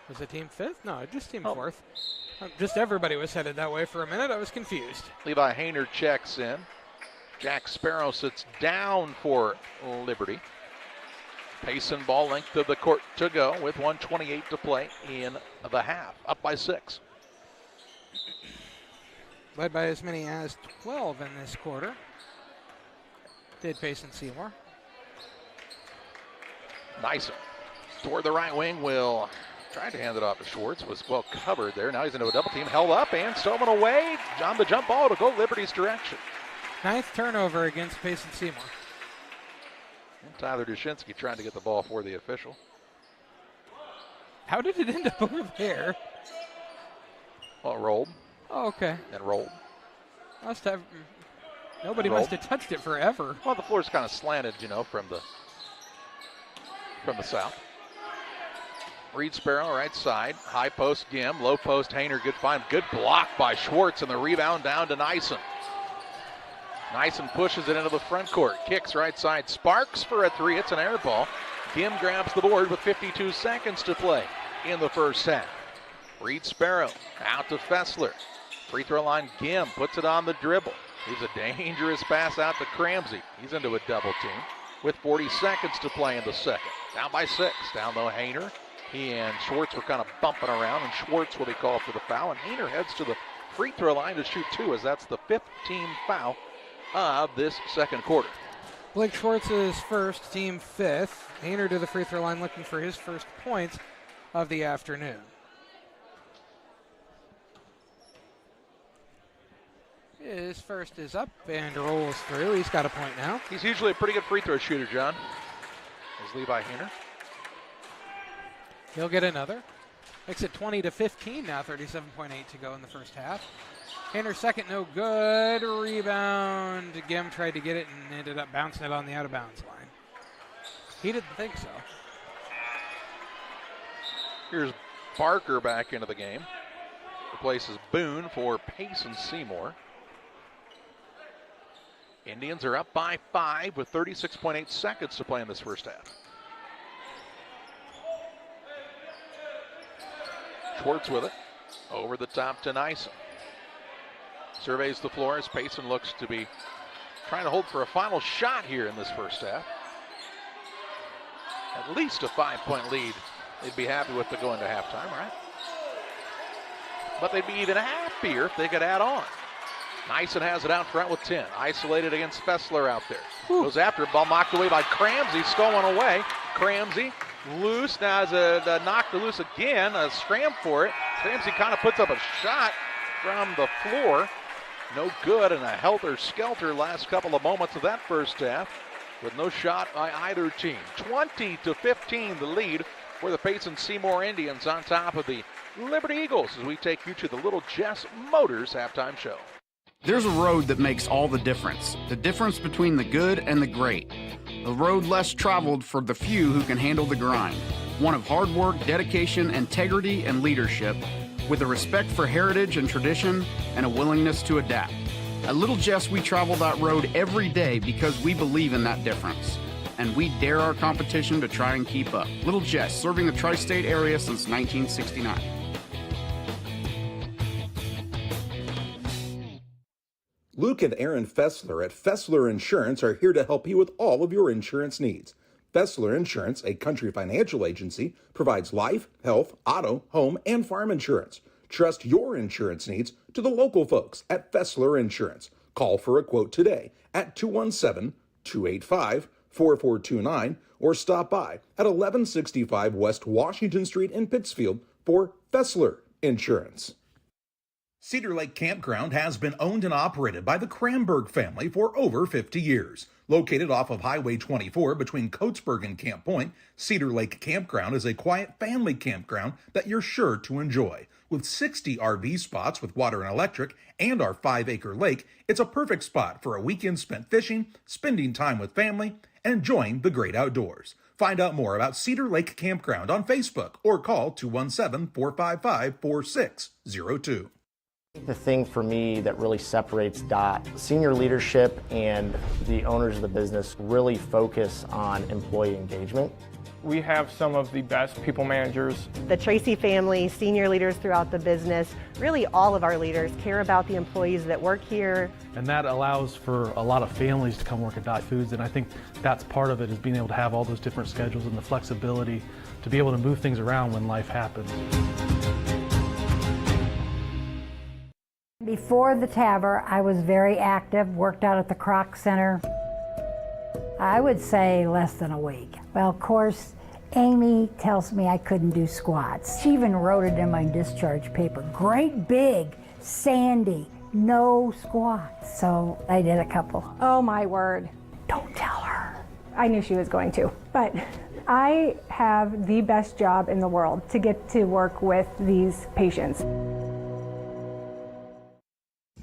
Was it team fifth? No, just team fourth. Just everybody was headed that way for a minute. I was confused. Levi Hayner checks in. Jack Sparrow sits down for Liberty. Payson ball length of the court to go with 1:28 to play in the half. Up by 6. Led by as many as 12 in this quarter. Did Payson Seymour. Nyson toward the right wing will try to hand it off to Schwartz. Was well covered there. Now he's into a double team. Held up and stolen away. On the jump ball to go Liberty's direction. 9th turnover against Payson Seymour. And Tyler Dushinsky trying to get the ball for the official. How did it end up over there? Well, it rolled. Oh, okay. And rolled. Must have. Nobody must have touched it forever. Well, the floor's kind of slanted, from the from the south. Reed Sparrow, right side. High post, Gim. Low post, Hayner. Good find. Good block by Schwartz, and the rebound down to Nyson. Nyson pushes it into the front court. Kicks right side. Sparks for a three. It's an air ball. Gim grabs the board with 52 seconds to play in the first half. Reed Sparrow out to Fessler. Free throw line, Gim puts it on the dribble. He's a dangerous pass out to Cramsey. He's into a double team with 40 seconds to play in the second. Down by 6. Down low, Hayner. He and Schwartz were kind of bumping around, and Schwartz will be called for the foul, and Hayner heads to the free throw line to shoot 2, as that's the 5th team foul of this second quarter. Blake Schwartz's first, team 5th. Hayner to the free throw line looking for his first points of the afternoon. His first is up and rolls through. He's got a point now. He's usually a pretty good free throw shooter, John. Is Levi Hayner. He'll get another. Makes it 20-15 now, 37.8 to go in the first half. Hayner second, no good. Rebound. Gim tried to get it and ended up bouncing it on the out-of-bounds line. He didn't think so. Here's Barker back into the game. Replaces Boone for Payson Seymour. Indians are up by 5 with 36.8 seconds to play in this first half. Schwartz with it. Over the top to Nyson. Surveys the floor as Payson looks to be trying to hold for a final shot here in this first half. At least a 5-point lead they'd be happy with to go into halftime, right? But they'd be even happier if they could add on. Nyson has it out front with 10. Isolated against Fessler out there. Goes after it. Ball knocked away by Cramsey. Stolen away. Cramsey loose. Now has a knocked loose again. A scram for it. Cramsey kind of puts up a shot from the floor. No good, and a helter-skelter last couple of moments of that first half with no shot by either team. 20-15 the lead for the Payson Seymour Indians on top of the Liberty Eagles as we take you to the Little Jess Motors halftime show. There's a road that makes all the difference between the good and the great. A road less traveled for the few who can handle the grind. One of hard work, dedication, integrity, and leadership, with a respect for heritage and tradition and a willingness to adapt. At Little Jess, we travel that road every day because we believe in that difference. And we dare our competition to try and keep up. Little Jess, serving the tri-state area since 1969. Luke and Aaron Fessler at Fessler Insurance are here to help you with all of your insurance needs. Fessler Insurance, a country financial agency, provides life, health, auto, home, and farm insurance. Trust your insurance needs to the local folks at Fessler Insurance. Call for a quote today at 217-285-4429 or stop by at 1165 West Washington Street in Pittsfield for Fessler Insurance. Cedar Lake Campground has been owned and operated by the Kramberg family for over 50 years. Located off of Highway 24 between Coatesburg and Camp Point, Cedar Lake Campground is a quiet family campground that you're sure to enjoy. With 60 RV spots with water and electric and our 5-acre lake, it's a perfect spot for a weekend spent fishing, spending time with family, and enjoying the great outdoors. Find out more about Cedar Lake Campground on Facebook or call 217-455-4602. The thing for me that really separates DOT, senior leadership and the owners of the business really focus on employee engagement. We have some of the best people managers. The Tracy family, senior leaders throughout the business, really all of our leaders care about the employees that work here. And that allows for a lot of families to come work at Dot Foods, and I think that's part of it, is being able to have all those different schedules and the flexibility to be able to move things around when life happens. Before the TAVR, I was very active, worked out at the Croc Center. I would say less than a week. Well, of course, Amy tells me I couldn't do squats. She even wrote it in my discharge paper. Great big, Sandy, no squats. So I did a couple. Oh my word. Don't tell her. I knew she was going to, but I have the best job in the world to get to work with these patients.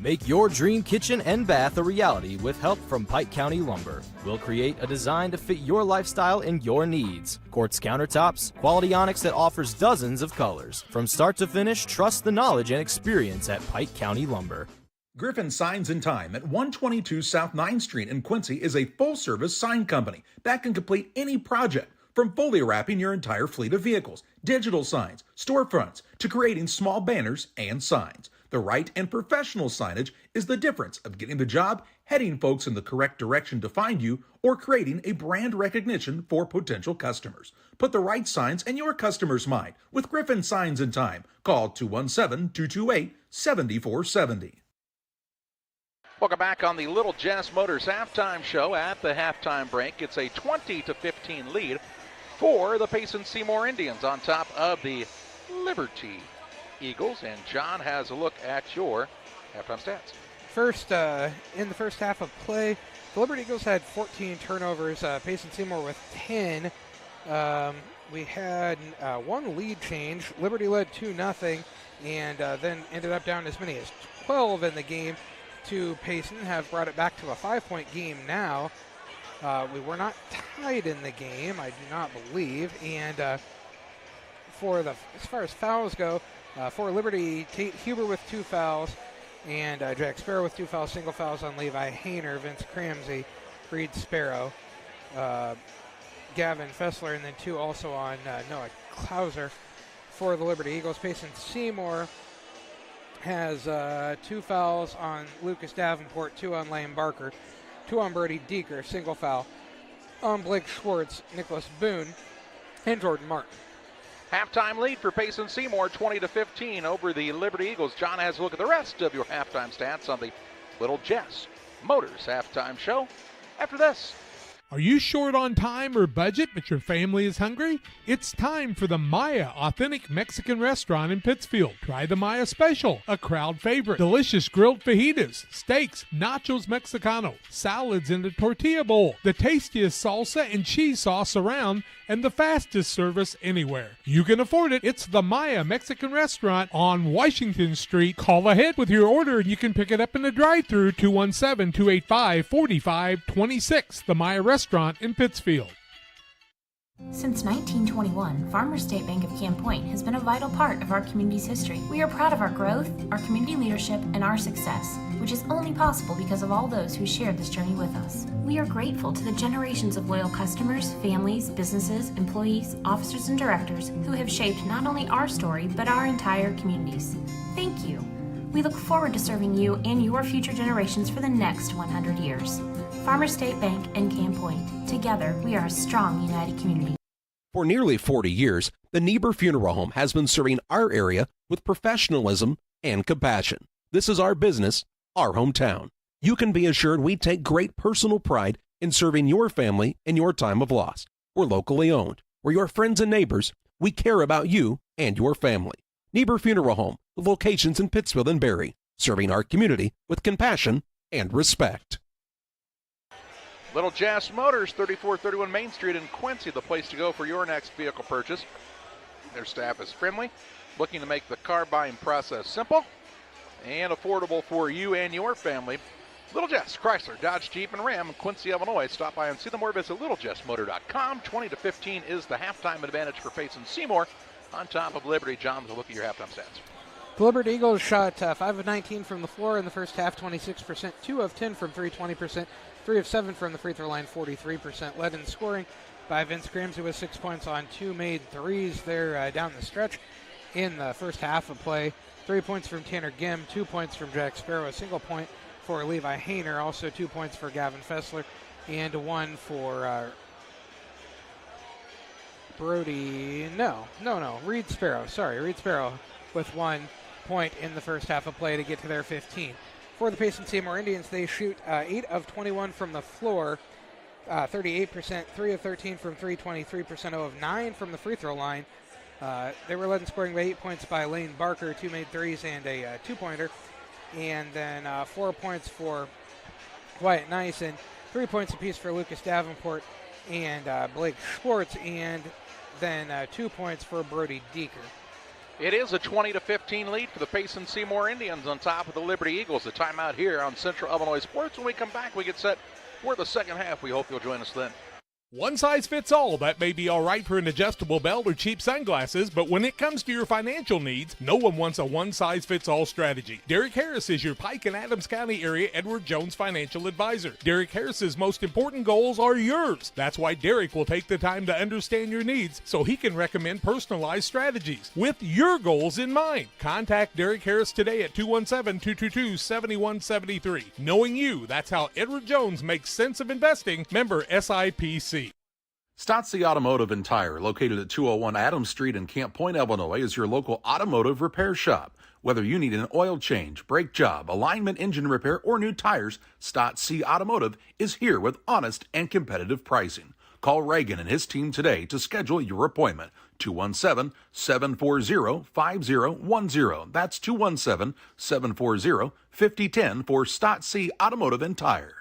Make your dream kitchen and bath a reality with help from Pike County Lumber. We'll create a design to fit your lifestyle and your needs. Quartz countertops, quality onyx that offers dozens of colors. From start to finish, trust the knowledge and experience at Pike County Lumber. Griffin Signs and Time at 122 South 9th Street in Quincy is a full-service sign company that can complete any project, from fully wrapping your entire fleet of vehicles, digital signs, storefronts, to creating small banners and signs. The right and professional signage is the difference of getting the job, heading folks in the correct direction to find you, or creating a brand recognition for potential customers. Put the right signs in your customer's mind with Griffin Signs and Time. Call 217-228-7470. Welcome back on the Little Jess Motors halftime show. At the halftime break, it's a 20-15 lead for the Payson Seymour Indians on top of the Liberty Eagles. And John has a look at your halftime stats. In the first half of play, the Liberty Eagles had 14 turnovers. Payson Seymour with 10. We had one lead change. Liberty led 2-0, and then ended up down as many as 12 in the game to Payson. Have brought it back to a 5-point game now. We were not tied in the game, I do not believe. And as far as fouls go, for Liberty, Tate Huber with 2 fouls, and Jack Sparrow with 2 fouls, single fouls on Levi Hayner, Vince Cramsey, Reed Sparrow, Gavin Fessler, and then 2 also on Noah Klauser for the Liberty Eagles. Payson Seymour has 2 fouls on Lucas Davenport, 2 on Lane Barker, 2 on Brody Deeker, single foul on Blake Schwartz, Nicholas Boone, and Jordan Martin. Halftime lead for Payson Seymour, 20-15 over the Liberty Eagles. John has a look at the rest of your halftime stats on the Little Jess Motors halftime show after this. Are you short on time or budget, but your family is hungry? It's time for the Maya Authentic Mexican Restaurant in Pittsfield. Try the Maya Special, a crowd favorite. Delicious grilled fajitas, steaks, nachos Mexicano, salads in a tortilla bowl, the tastiest salsa and cheese sauce around, and the fastest service anywhere. You can afford it. It's the Maya Mexican Restaurant on Washington Street. Call ahead with your order and you can pick it up in the drive-thru, 217-285-4526. The Maya Restaurant in Pittsfield. Since 1921, Farmers State Bank of Camp Point has been a vital part of our community's history. We are proud of our growth, our community leadership, and our success, which is only possible because of all those who shared this journey with us. We are grateful to the generations of loyal customers, families, businesses, employees, officers, and directors who have shaped not only our story, but our entire communities. Thank you. We look forward to serving you and your future generations for the next 100 years. Farmers State Bank and Camp Point. Together, we are a strong, united community. For nearly 40 years, the Niebuhr Funeral Home has been serving our area with professionalism and compassion. This is our business, our hometown. You can be assured we take great personal pride in serving your family in your time of loss. We're locally owned. We're your friends and neighbors. We care about you and your family. Niebuhr Funeral Home, with locations in Pittsfield and Barry, serving our community with compassion and respect. Little Jess Motors, 3431 Main Street in Quincy, the place to go for your next vehicle purchase. Their staff is friendly, looking to make the car buying process simple and affordable for you and your family. Little Jess, Chrysler, Dodge, Jeep, and Ram, Quincy, Illinois. Stop by and see them or visit littlejessmotor.com. 20-15 is the halftime advantage for Payson Seymour on top of Liberty. John, with a look at your halftime stats. The Liberty Eagles shot 5 of 19 from the floor in the first half, 26%, 2 of 10 from 3, 20%, 3 of 7 from the free throw line, 43%. Led in scoring by Vince Cramsey with 6 points on 2 made threes there down the stretch in the first half of play. 3 points from Tanner Gim, 2 points from Jack Sparrow, a single point for Levi Hayner, also 2 points for Gavin Fessler, and 1 for Reed Sparrow. Reed Sparrow with 1 point in the first half of play to get to their 15. For the Payson Seymour Indians, they shoot 8 of 21 from the floor, 38%, 3 of 13 from 3, 23%, 0 of 9 from the free throw line. They were led in scoring by 8 points by Lane Barker, 2 made threes and a 2-pointer. And then 4 points for Wyatt Nice and 3 points apiece for Lucas Davenport and Blake Schwartz, and then 2 points for Brody Deeker. It is a 20-15 lead for the Payson Seymour Indians on top of the Liberty Eagles. A timeout here on Central Illinois Sports. When we come back, we get set for the second half. We hope you'll join us then. One size fits all. That may be all right for an adjustable belt or cheap sunglasses, but when it comes to your financial needs, no one wants a one-size-fits-all strategy. Derek Harris is your Pike and Adams County area Edward Jones financial advisor. Derek Harris's most important goals are yours. That's why Derek will take the time to understand your needs so he can recommend personalized strategies with your goals in mind. Contact Derek Harris today at 217-222-7173. Knowing you, that's how Edward Jones makes sense of investing. Member SIPC. Stotsy Automotive and Tire, located at 201 Adams Street in Camp Point, Illinois, is your local automotive repair shop. Whether you need an oil change, brake job, alignment, engine repair, or new tires, Stotsy Automotive is here with honest and competitive pricing. Call Reagan and his team today to schedule your appointment. 217-740-5010. That's 217-740-5010 for Stotsy Automotive and Tire.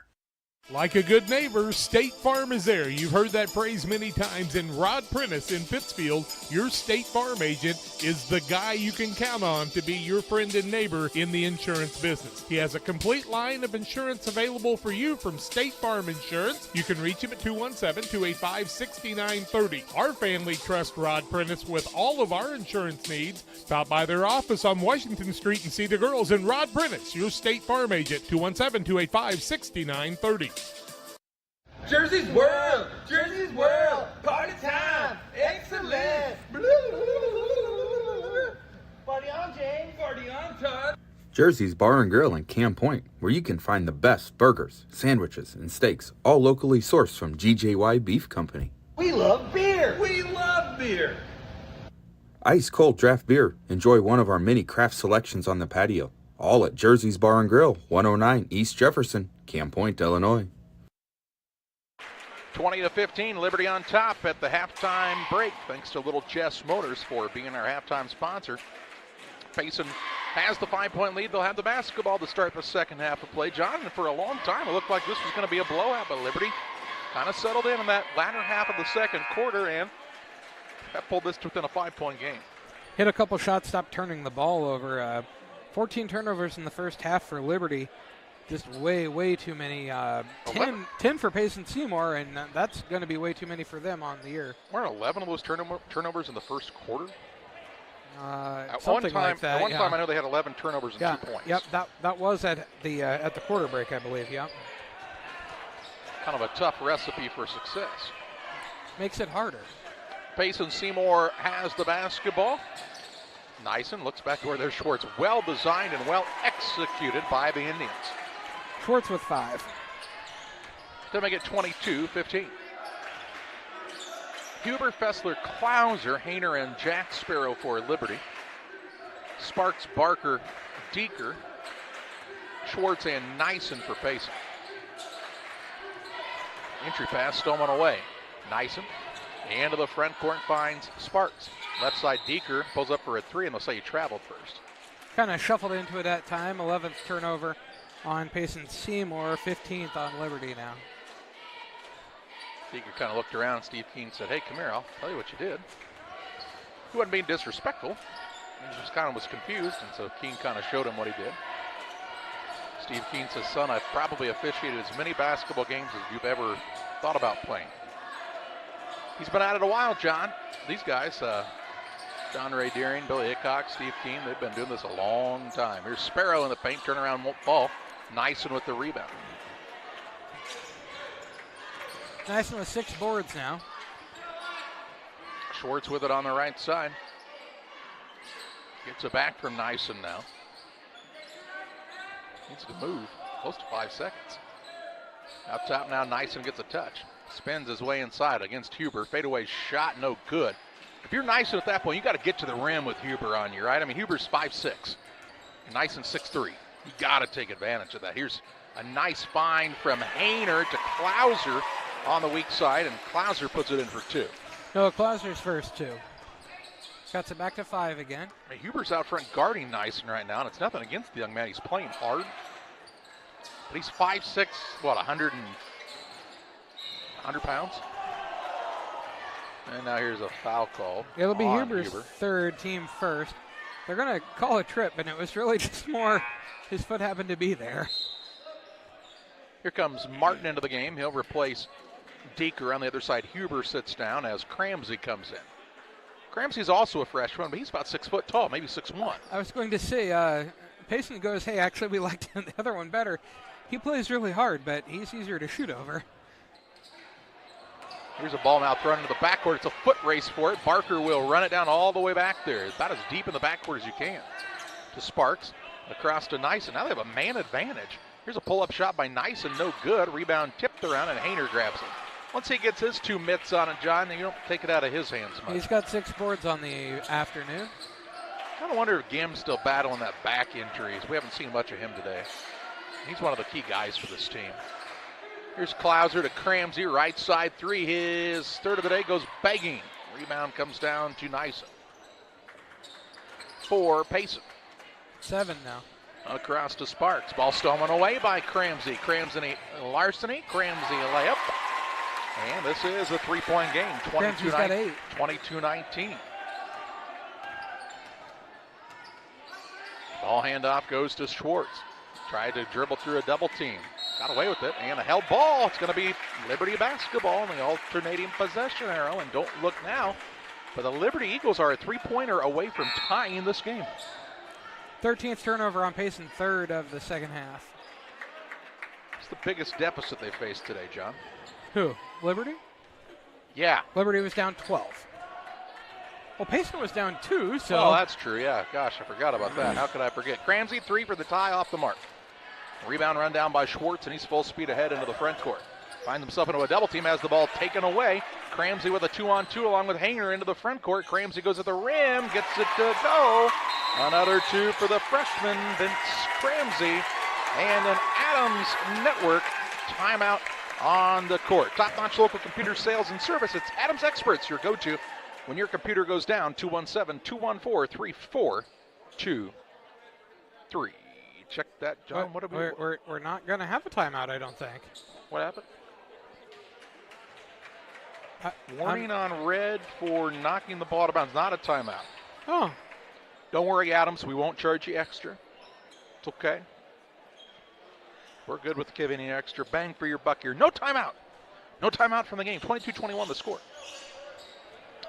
Like a good neighbor, State Farm is there. You've heard that phrase many times, and Rod Prentice in Pittsfield, your State Farm agent, is the guy you can count on to be your friend and neighbor in the insurance business. He has a complete line of insurance available for you from State Farm Insurance. You can reach him at 217-285-6930. Our family trusts Rod Prentice with all of our insurance needs. Stop by their office on Washington Street and see the girls in Rod Prentice, your State Farm agent, 217-285-6930. Jersey's World! Jersey's World! Party time! Excellent! Party on, James! Party on, Todd! Jersey's Bar and Grill in Camp Point, where you can find the best burgers, sandwiches, and steaks, all locally sourced from GJY Beef Company. We love beer! We love beer! Ice cold draft beer. Enjoy one of our many craft selections on the patio. All at Jersey's Bar and Grill, 109 East Jefferson, Camp Point, Illinois. 20-15, Liberty on top at the halftime break. Thanks to Little Chess Motors for being our halftime sponsor. Payson has the 5-point lead. They'll have the basketball to start the second half of play. John, and for a long time, it looked like this was going to be a blowout, but Liberty kind of settled in that latter half of the second quarter, and that pulled this to within a 5-point game. Hit a couple shots, stopped turning the ball over. 14 turnovers in the first half for Liberty. Just way too many. 10 for Payson Seymour, and that's going to be way too many for them on the year. Weren't 11 of those turnovers in the first quarter? At one time, like that, at one time, I know they had 11 turnovers and 2 points. Yep, that was at the quarter break, I believe. Yep. Kind of a tough recipe for success. Makes it harder. Payson Seymour has the basketball. Nyson looks back to where there's Schwartz. Well designed and well executed by the Indians. Schwartz with 5. Then we get 22-15. Huber, Fessler, Klauser, Hayner, and Jack Sparrow for Liberty. Sparks, Barker, Deeker, Schwartz, and Nyson for Payson. Entry pass stolen away. Nyson into the front court finds Sparks. Left side, Deeker pulls up for a 3, and they'll say he traveled first. Kind of shuffled into it that time. 11th turnover on Payson Seymour, 15th on Liberty now. Deeker kind of looked around. Steve Keene said, "Hey, come here, I'll tell you what you did." He wasn't being disrespectful. He just kind of was confused, and so Keene kind of showed him what he did. Steve Keene says, "Son, I've probably officiated as many basketball games as you've ever thought about playing." He's been at it a while, John. These guys, John Ray Deering, Billy Hickok, Steve Keene, they've been doing this a long time. Here's Sparrow in the paint, turnaround won't fall. Nyson with the rebound. Nyson with 6 boards now. Schwartz with it on the right side. Gets it back from Nyson now. Needs to move, close to 5 seconds. Up top now, Nyson gets a touch. Spins his way inside against Huber. Fadeaway shot, no good. If you're Nyson at that point, you got to get to the rim with Huber on you, right? I mean, Huber's 5'6", and Nyson's 6'3". You got to take advantage of that. Here's a nice find from Hayner to Klauser on the weak side, and Klauser puts it in for 2. No, Klauser's first 2. Cuts it back to 5 again. I mean, Huber's out front guarding Nyson right now, and it's nothing against the young man. He's playing hard. But he's 5'6", what, 100 pounds? And now here's a foul call. It'll be Huber's third, team first. They're going to call a trip, and it was really just more his foot happened to be there. Here comes Martin into the game. He'll replace Deeker on the other side. Huber sits down as Cramsey comes in. Cramsey's also a freshman, but he's about 6 foot tall, maybe 6'1". I was going to say, Payson goes, hey, actually we liked the other one better. He plays really hard, but he's easier to shoot over. Here's a ball now thrown into the backcourt. It's a foot race for it. Barker will run it down all the way back there. About as deep in the backcourt as you can. To Sparks, across to Nyson. Now they have a man advantage. Here's a pull-up shot by Nyson, no good. Rebound tipped around, and Hayner grabs it. Once he gets his 2 mitts on it, John, you don't take it out of his hands much. He's got 6 boards on the afternoon. Kind of wonder if Gim's still battling that back injury. We haven't seen much of him today. He's one of the key guys for this team. Here's Clouser to Cramsey, right side 3. His third of the day goes begging. Rebound comes down to Nyson. 4, Payson. 7 now. Across to Sparks. Ball stolen away by Cramsey. Larceny. Cramsey a layup. And this is a 3-point game. 22-19. Ball handoff goes to Schwartz. Tried to dribble through a double team. Got away with it, and a held ball. It's going to be Liberty basketball in the alternating possession arrow, and don't look now. But the Liberty Eagles are a 3-pointer away from tying this game. 13th turnover on Payson, third of the second half. It's the biggest deficit they faced today, John. Who? Liberty? Yeah. Liberty was down 12. Well, Payson was down 2, so. Oh, that's true, yeah. Gosh, I forgot about that. How could I forget? Cramsey, 3 for the tie, off the mark. Rebound run down by Schwartz, and he's full speed ahead into the front court. Finds himself into a double team, has the ball taken away. Cramsey with a 2-on-2 along with Hayner into the front court. Cramsey goes at the rim, gets it to go. Another 2 for the freshman, Vince Cramsey. And an Adams Network timeout on the court. Top-notch local computer sales and service. It's Adams Experts, your go-to when your computer goes down. 217-214-3423. Check that, John. What are we're not going to have a timeout, I don't think. What happened? Warning on red for knocking the ball out of bounds. Not a timeout. Oh. Don't worry, Adams. We won't charge you extra. It's okay. We're good with giving you extra bang for your buck here. No timeout. No timeout from the game. 22-21 the score.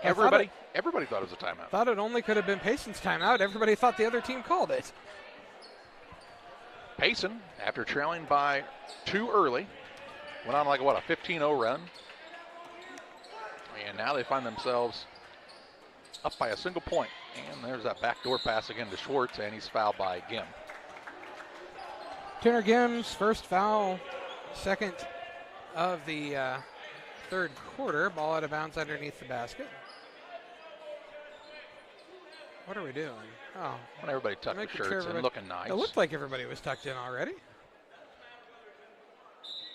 Everybody thought it was a timeout. Thought it only could have been Payson's timeout. Everybody thought the other team called it. Payson, after trailing by 2 early, went on like, a 15-0 run. And now they find themselves up by a single point. And there's that backdoor pass again to Schwartz, and he's fouled by Gim. Tanner Gim's first foul, second of the third quarter. Ball out of bounds underneath the basket. What are we doing? Oh. When everybody tucked their shirts in, looking nice. It looked like everybody was tucked in already.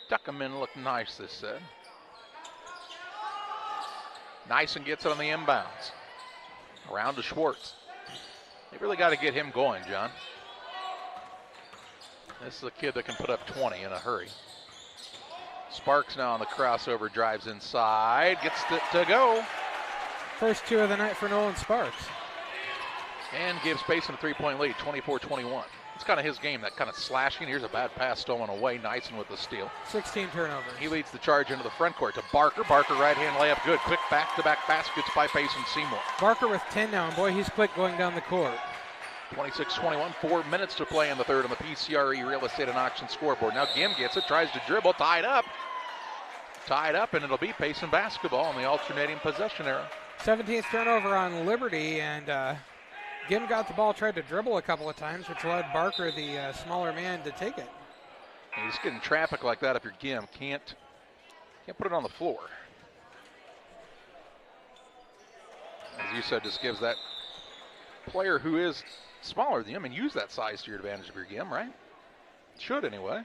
Tuck them in, look nice, this said. Nyson gets it on the inbounds. Around to Schwartz. They really got to get him going, John. This is a kid that can put up 20 in a hurry. Sparks now on the crossover, drives inside, gets it to go. First 2 of the night for Nolan Sparks. And gives Payson a 3-point lead, 24-21. It's kind of his game, that kind of slashing. Here's a bad pass stolen away. Nyson with the steal. 16 turnovers. He leads the charge into the front court to Barker. Barker right-hand layup good. Quick back-to-back baskets by Payson Seymour. Barker with 10 now, and boy, he's quick going down the court. 26-21, 4 minutes to play in the third on the PCRE Real Estate and Auction scoreboard. Now Gim gets it, tries to dribble, tied up, and it'll be Payson basketball in the alternating possession era. 17th turnover on Liberty, and Gim got the ball, tried to dribble a couple of times, which led Barker, the smaller man, to take it. And he's getting traffic like that if you're Gim. Can't put it on the floor. As you said, just gives that player who is smaller than you, use that size to your advantage if you're Gim, right? Should anyway.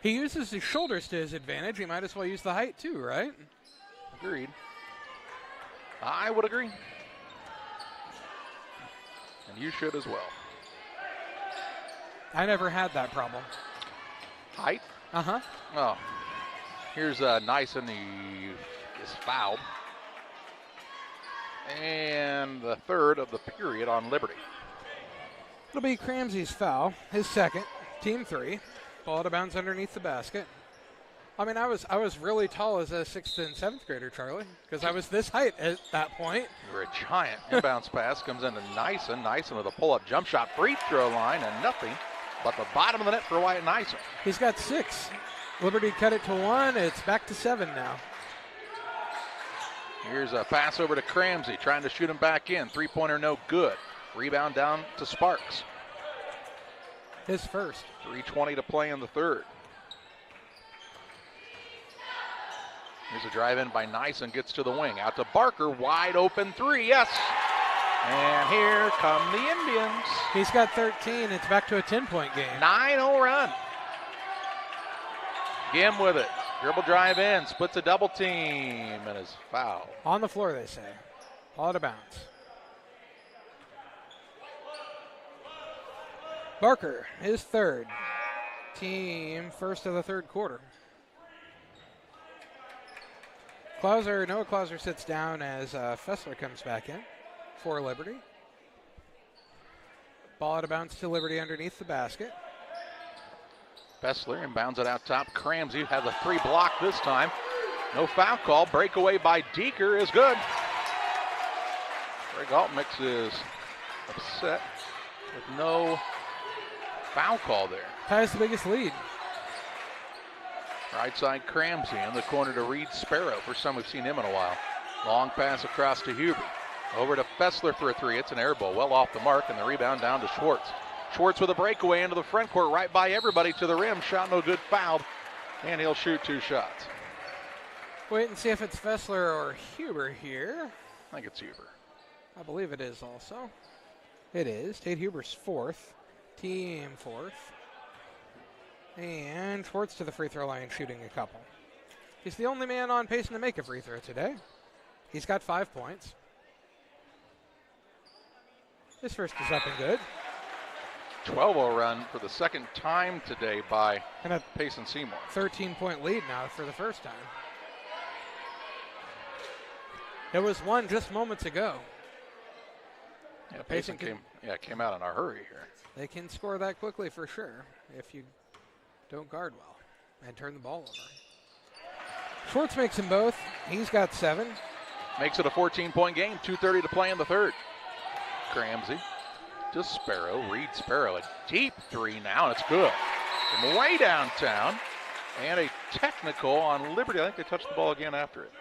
He uses his shoulders to his advantage. He might as well use the height too, right? Agreed. I would agree. And you should as well. I never had that problem. Height? Uh-huh. Oh. Here's Nyson. He is fouled. And the third of the period on Liberty. It'll be Cramsey's foul, his second, team 3. Ball out of bounds underneath the basket. I mean, I was really tall as a 6th and 7th grader, Charlie, because I was this height at that point. You're a giant. Inbounds pass comes into Nyson. Nyson with a pull-up jump shot, free throw line, and nothing but the bottom of the net for Wyatt Nyson. He's got 6. Liberty cut it to 1. It's back to 7 now. Here's a pass over to Cramsey, trying to shoot him back in. Three-pointer no good. Rebound down to Sparks. His first. 3:20 to play in the third. Here's a drive in by Nyson, gets to the wing. Out to Barker, wide open 3, yes. And here come the Indians. He's got 13, it's back to a 10-point game. 9-0 run. Gim with it. Dribble drive in, splits a double team, and is foul. On the floor, they say. Ball out of bounds. Barker, his third. Team first of the third quarter. Noah Clauser sits down as Fessler comes back in for Liberty. Ball out of bounds to Liberty underneath the basket. Fessler inbounds it out top. Cramsey has a 3 block this time. No foul call. Breakaway by Deeker is good. Greg Altmix is upset with no foul call there. Ties the biggest lead. Right side Cramsey in the corner to Reed Sparrow. First time we've seen him in a while. Long pass across to Huber. Over to Fessler for a 3. It's an air ball, well off the mark, and the rebound down to Schwartz. Schwartz with a breakaway into the front court, right by everybody to the rim. Shot no good, fouled, and he'll shoot 2 shots. Wait and see if it's Fessler or Huber here. I think it's Huber. I believe it is also. It is. Tate Huber's 4th. Team 4th. And Schwartz to the free throw line, shooting a couple. He's the only man on Payson to make a free throw today. He's got 5 points. His first is up and good. 12-0 run for the second time today by Payson Seymour. 13-point lead now for the first time. It was 1 just moments ago. Yeah, Payson came out in a hurry here. They can score that quickly for sure if you don't guard well and turn the ball over. Schwartz makes them both. He's got 7. Makes it a 14-point game. 2:30 to play in the third. Cramsey to Sparrow. Reed Sparrow, a deep 3 now, and it's good. From way downtown, and a technical on Liberty. I think they touched the ball again after it.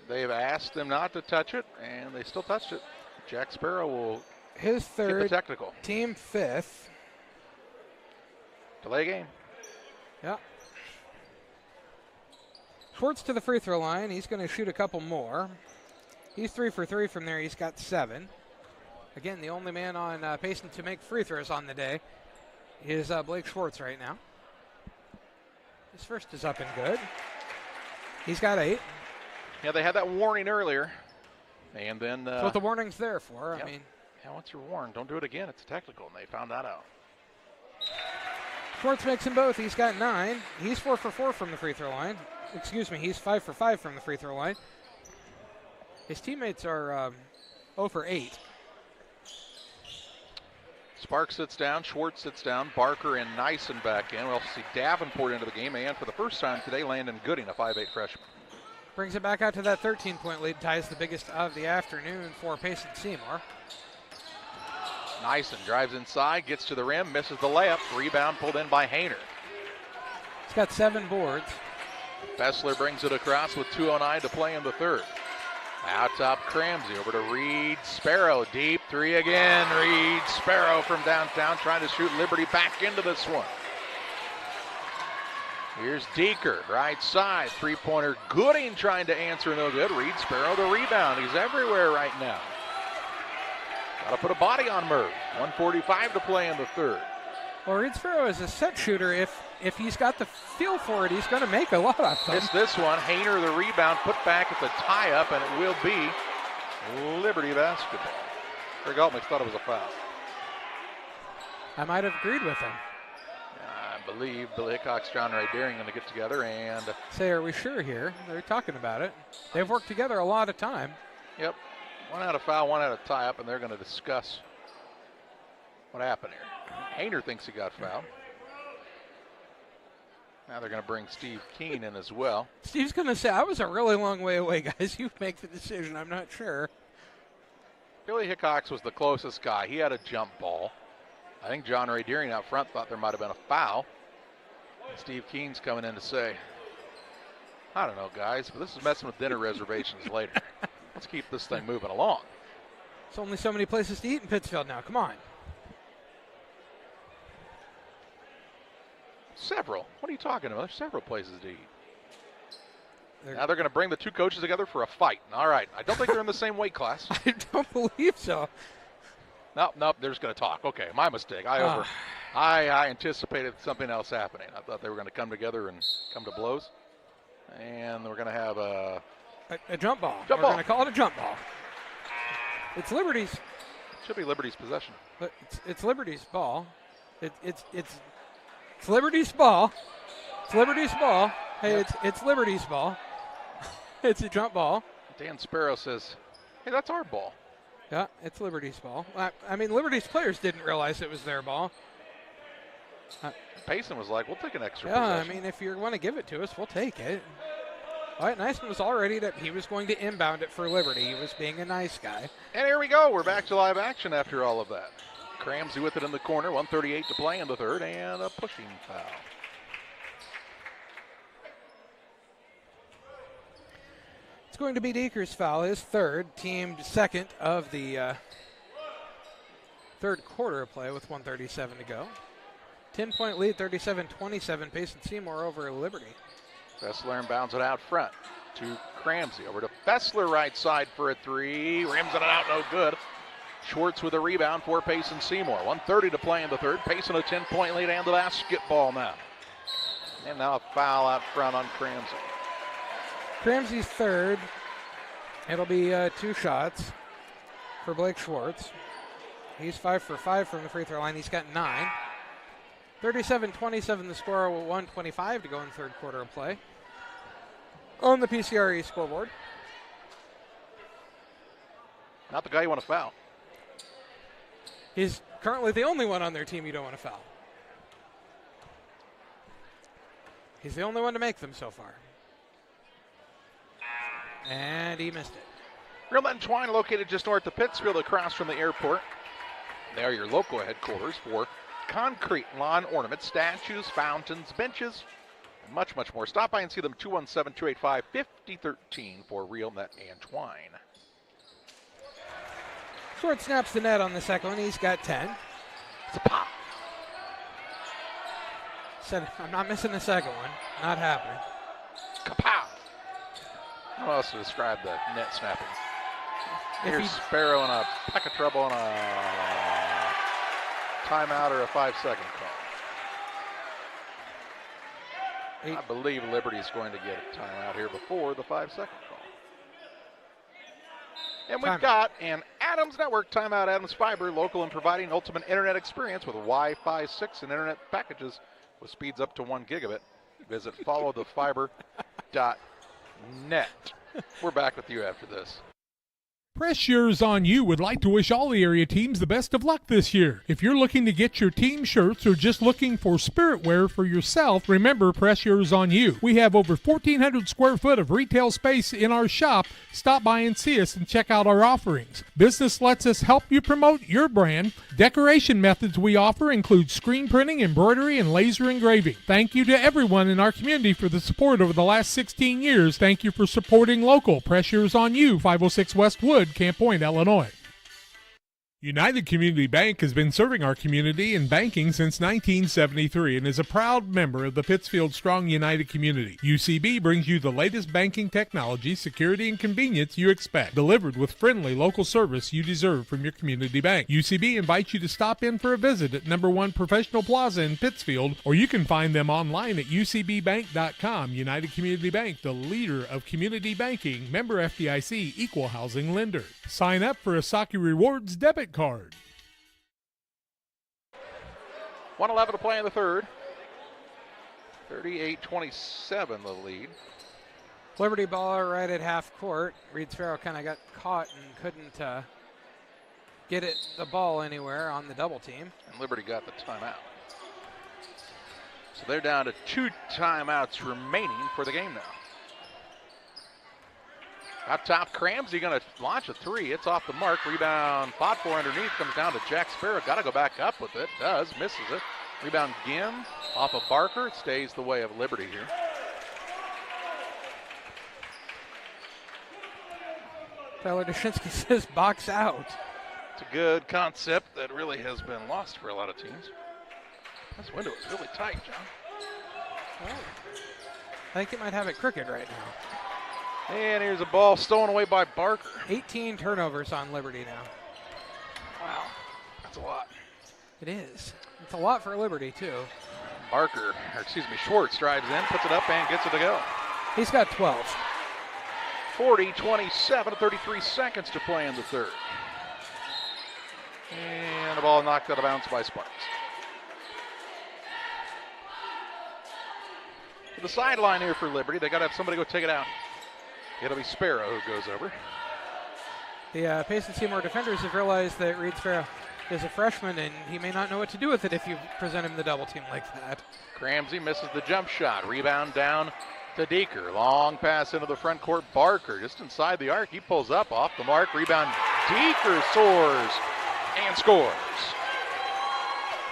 They've asked them not to touch it, and they still touched it. Jack Sparrow will his third, get the technical. Team 5th. Delay game. Yeah. Schwartz to the free throw line. He's going to shoot a couple more. He's 3 for 3 from there. He's got 7. Again, the only man on Payson to make free throws on the day is Blake Schwartz right now. His first is up and good. He's got 8. Yeah, they had that warning earlier. And then... That's what the warning's there for. Yep. I mean... Yeah, once you're warned, don't do it again. It's a technical, and they found that out. Schwartz makes them both. He's got 9. He's 4 for 4 from the free throw line. Excuse me, he's 5 for 5 from the free throw line. His teammates are 0 for 8. Sparks sits down, Schwartz sits down, Barker and Nyson back in. We'll also see Davenport into the game, and for the first time today, Landon Gooding, a 5'8 freshman. Brings it back out to that 13-point lead, ties the biggest of the afternoon for Payson Seymour. Nyson drives inside, gets to the rim, misses the layup. Rebound pulled in by Hayner. He's got 7 boards. Fessler brings it across with 2:09 to play in the third. Out top, Cramsey over to Reed Sparrow. Deep 3 again. Reed Sparrow from downtown trying to shoot Liberty back into this one. Here's Deeker, right side. 3-pointer. Gooding trying to answer, no good. Reed Sparrow the rebound. He's everywhere right now. Got to put a body on Murray. 1:45 to play in the third. Well, Reed Sparrow is a set shooter. If he's got the feel for it, he's going to make a lot of them. Missed this one. Hayner the rebound, put back at the tie-up, and it will be Liberty basketball. Greg Altmix thought it was a foul. I might have agreed with him. I believe Billy Hickok's, John Ray Deering going to get together and say, are we sure here? They're talking about it. They've worked together a lot of time. Yep. One had a foul, one had a tie-up, and they're going to discuss what happened here. Hayner thinks he got fouled. Now they're going to bring Steve Keene in as well. Steve's going to say, I was a really long way away, guys. You make the decision. I'm not sure. Billy Hickox was the closest guy. He had a jump ball. I think John Ray Deering out front thought there might have been a foul. And Steve Keene's coming in to say, I don't know, guys, but this is messing with dinner reservations later. Let's keep this thing moving along. There's only so many places to eat in Pittsfield now. Come on. Several. What are you talking about? There's several places to eat. Now they're going to bring the two coaches together for a fight. All right. I don't think they're in the same weight class. I don't believe so. Nope, they're just going to talk. Okay, my mistake. I anticipated something else happening. I thought they were going to come together and come to blows. And we're going to have a jump ball. We're going to call it a jump ball. It's Liberty's. Should be Liberty's possession. But it's Liberty's ball. It's Liberty's ball. It's Liberty's ball. Hey, yep. It's Liberty's ball. It's a jump ball. Dan Sparrow says, hey, that's our ball. Yeah, it's Liberty's ball. I mean, Liberty's players didn't realize it was their ball. Payson was like, we'll take an extra possession. possession. I mean, if you want to give it to us, we'll take it. All right, Niceman was already that he was going to inbound it for Liberty. He was being a nice guy. And here we go. We're back to live action after all of that. Cramsey with it in the corner, 1:38 to play in the third, and a pushing foul. It's going to be Deeker's foul, his third, teamed second of the third quarter of play with 1:37 to go. 10-point lead, 37-27, Payson Seymour over Liberty. Fessler inbounds it out front to Cramsey. Over to Fessler right side for a three. Rims it out, no good. Schwartz with a rebound for Payson Seymour. 1:30 to play in the third. Payson a 10-point lead and the basketball now. And now a foul out front on Cramsey. Cramsey's third. It'll be 2 shots for Blake Schwartz. He's 5 for 5 from the free throw line. He's got 9. 37-27 the score with 1:25 to go in the third quarter of play. On the PCRE scoreboard. Not the guy you want to foul. He's currently the only one on their team you don't want to foul. He's the only one to make them so far. And he missed it. Real Nut and Twine located just north of Pittsfield across from the airport. They are your local headquarters for concrete lawn ornaments, statues, fountains, benches, and much, much more. Stop by and see them 217-285-5013 for Real Nut and Twine. Short snaps the net on the second one. He's got 10. It's a pop. Said, I'm not missing the second one. Not happening. Kapow. How else to describe the net snapping? Here's Sparrow in a peck of trouble and a timeout or a 5-second call. I believe Liberty's going to get a timeout here before the 5-second call. And we've got an Adams Network timeout. Adams Fiber, local and providing ultimate internet experience with Wi-Fi 6 and internet packages with speeds up to 1 gigabit. Visit followthefiber.net. We're back with you after this. Press Yours On You would like to wish all the area teams the best of luck this year. If you're looking to get your team shirts or just looking for spirit wear for yourself, remember Press Yours On You. We have over 1,400 square foot of retail space in our shop. Stop by and see us and check out our offerings. Business lets us help you promote your brand. Decoration methods we offer include screen printing, embroidery, and laser engraving. Thank you to everyone in our community for the support over the last 16 years. Thank you for supporting local. Press Yours On You, 506 West Wood, Camp Point, Illinois. United Community Bank has been serving our community in banking since 1973 and is a proud member of the Pittsfield Strong United community. UCB brings you the latest banking technology, security, and convenience you expect, delivered with friendly local service you deserve from your community bank. UCB invites you to stop in for a visit at number 1 Professional Plaza in Pittsfield, or you can find them online at ucbbank.com. United Community Bank, the leader of community banking, member FDIC, equal housing lender. Sign up for a Saukee Rewards debit card. 1:11 to play in the third. 38-27 the lead. Liberty ball right at half court. Reed Sparrow kind of got caught and couldn't get the ball anywhere on the double team. And Liberty got the timeout. So they're down to 2 timeouts remaining for the game now. Out top, Cramsey going to launch a 3. It's off the mark. Rebound, fought for underneath. Comes down to Jack Sparrow. Got to go back up with it. Does. Misses it. Rebound, Gim. Off of Barker. It stays the way of Liberty here. Tyler Dushinsky says box out. It's a good concept that really has been lost for a lot of teams. This window is really tight, John. Oh. I think it might have it crooked right now. And here's a ball stolen away by Barker. 18 turnovers on Liberty now. Wow, that's a lot. It is. It's a lot for Liberty, too. Schwartz drives in, puts it up, and gets it to go. He's got 12. 40-27, 33 seconds to play in the third. And the ball knocked out of bounds by Sparks. To the sideline here for Liberty. They got to have somebody go take it out. It'll be Sparrow who goes over. The Payson Seymour defenders have realized that Reed Sparrow is a freshman and he may not know what to do with it if you present him the double team like that. Cramsey misses the jump shot. Rebound down to Deeker. Long pass into the front court. Barker just inside the arc. He pulls up off the mark. Rebound. Deeker soars and scores.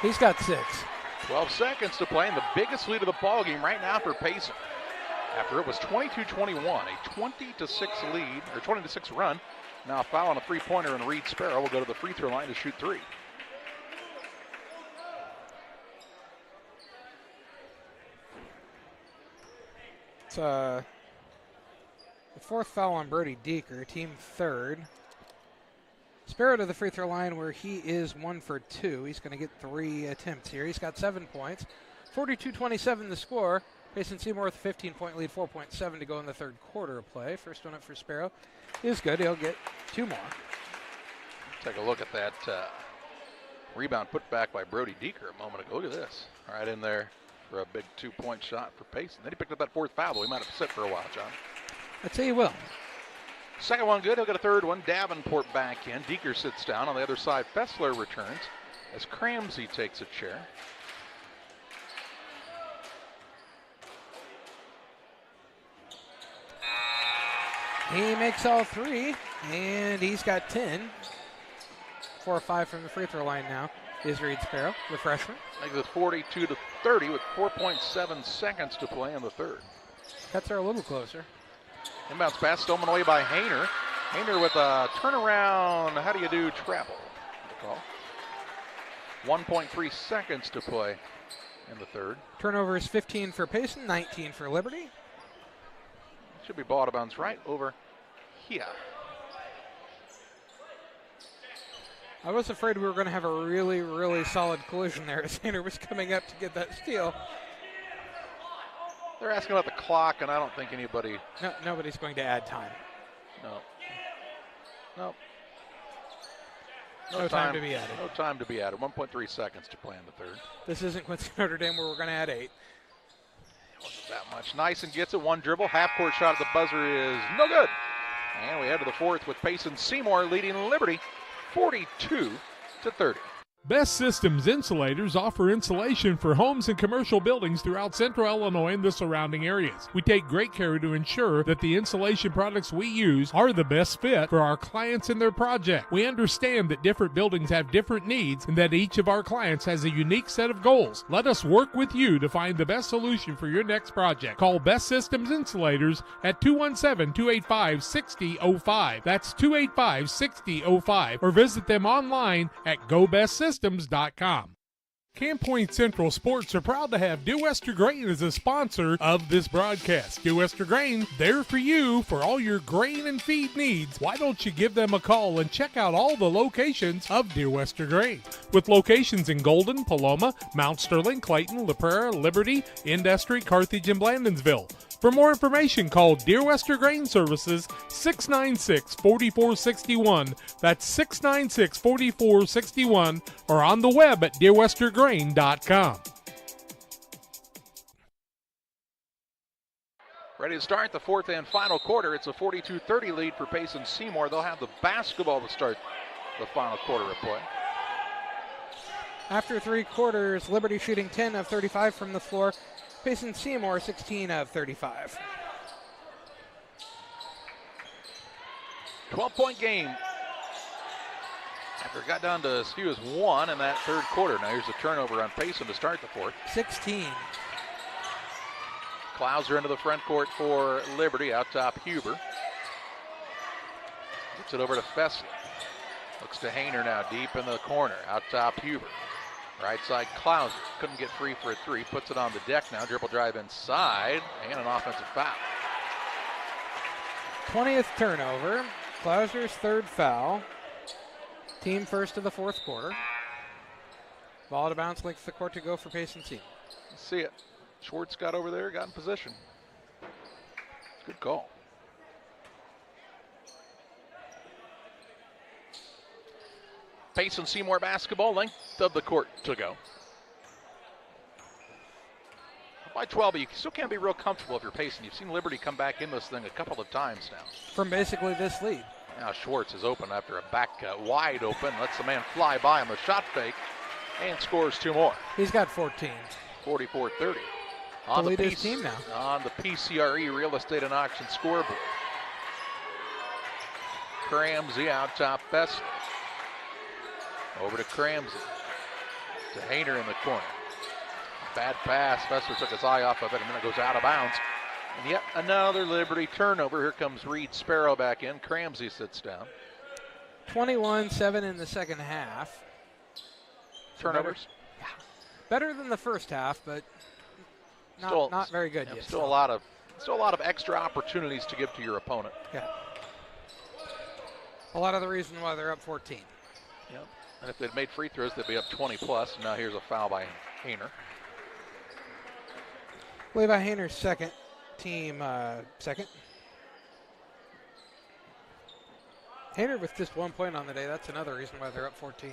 He's got 6. 12 seconds to play, and the biggest lead of the ball game right now for Payson. After it was 22-21, a 20-6 lead, or 20-6 run. Now foul on a three-pointer, and Reed Sparrow will go to the free throw line to shoot 3. It's the 4th foul on Brody Deeker, team 3rd. Sparrow to the free throw line where he is 1 for 2. He's going to get 3 attempts here. He's got 7 points. 42-27 the score. Payson Seymour with a 15-point lead, 4.7 to go in the third quarter of play. First one up for Sparrow is good. He'll get 2 more. Take a look at that rebound put back by Brody Deeker a moment ago. Look at this. Right in there for a big 2-point shot for Payson. Then he picked up that 4th foul, but he might have sit for a while, John. I'd say he will. Second one good. He'll get a third one. Davenport back in. Deeker sits down on the other side. Fessler returns as Cramsey takes a chair. He makes all 3, and he's got 10. 4 or 5 from the free throw line now is Reed Sparrow, the freshman. Makes it 42-30 with 4.7 seconds to play in the third. Cuts are a little closer. Inbounds pass stolen away by Hayner. Hayner with a turnaround. How do you do travel? 1.3 seconds to play in the third. Turnovers 15 for Payson, 19 for Liberty. Should be ball out of bounds right over here. I was afraid we were going to have a really, really solid collision there as Hayner was coming up to get that steal. They're asking about the clock, and I don't think anybody... No, nobody's going to add time. No. No time to be added. No time to be added. 1.3 seconds to play in the third. This isn't Quincy Notre Dame where we're going to add 8. It wasn't that much. Nyson gets it. 1 dribble. Half-court shot at the buzzer is no good. And we head to the fourth with Payson Seymour leading Liberty 42-30. Best Systems Insulators offer insulation for homes and commercial buildings throughout central Illinois and the surrounding areas. We take great care to ensure that the insulation products we use are the best fit for our clients and their project. We understand that different buildings have different needs and that each of our clients has a unique set of goals. Let us work with you to find the best solution for your next project. Call Best Systems Insulators at 217-285-6005. That's 285-6005. Or visit them online at GoBestSystems.com. Camp Point Central Sports are proud to have Dear Wester Grain as a sponsor of this broadcast. Dear Wester Grain, there for you for all your grain and feed needs. Why don't you give them a call and check out all the locations of Dear Wester Grain? With locations in Golden, Paloma, Mount Sterling, Clayton, La Prairie, Liberty, Industry, Carthage, and Blandonsville. For more information, call Dear Wester Grain Services 696-4461. That's 696-4461, or on the web at dearwestergrain.com. Ready to start the fourth and final quarter. It's a 42-30 lead for Payson Seymour. They'll have the basketball to start the final quarter of play. After 3 quarters, Liberty shooting 10 of 35 from the floor. Payson Seymour 16 of 35. 12-point game. After it got down to as few as 1 in that third quarter. Now here's a turnover on Payson to start the fourth. 16. Clouser into the front court for Liberty. Out top, Huber. Gets it over to Fessler. Looks to Hayner now, deep in the corner. Out top, Huber. Right side, Clouser. Couldn't get free for a 3. Puts it on the deck now. Dribble drive inside. And an offensive foul. 20th turnover. Clouser's third foul. Team first of the fourth quarter. Ball to bounce, length the court to go for Payson Seymour. See it. Schwartz got over there, got in position. Good call. Payson Seymour basketball, length of the court to go. By 12, you still can't be real comfortable if you're Payson. You've seen Liberty come back in this thing a couple of times now. From basically this lead. Now Schwartz is open after a back wide open. Lets the man fly by him, a shot fake, and scores 2 more. He's got 14. 44-30. To lead his team now. On the PCRE Real Estate and Auction scoreboard. Cramsey out top, Fessler. Over to Cramsey. To Hayner in the corner. Bad pass. Fessler took his eye off of it, and then it goes out of bounds. And yet another Liberty turnover. Here comes Reed Sparrow back in. Cramsey sits down. 21-7 in the second half. Turnovers? Better than the first half, but not very good yet. Still a lot of extra opportunities to give to your opponent. Yeah. A lot of the reason why they're up 14. Yep. And if they'd made free throws, they'd be up 20 plus. And now here's a foul by Hayner. Levi Hayner's second. Team second. Hayner with just 1 point on the day. That's another reason why they're up 14.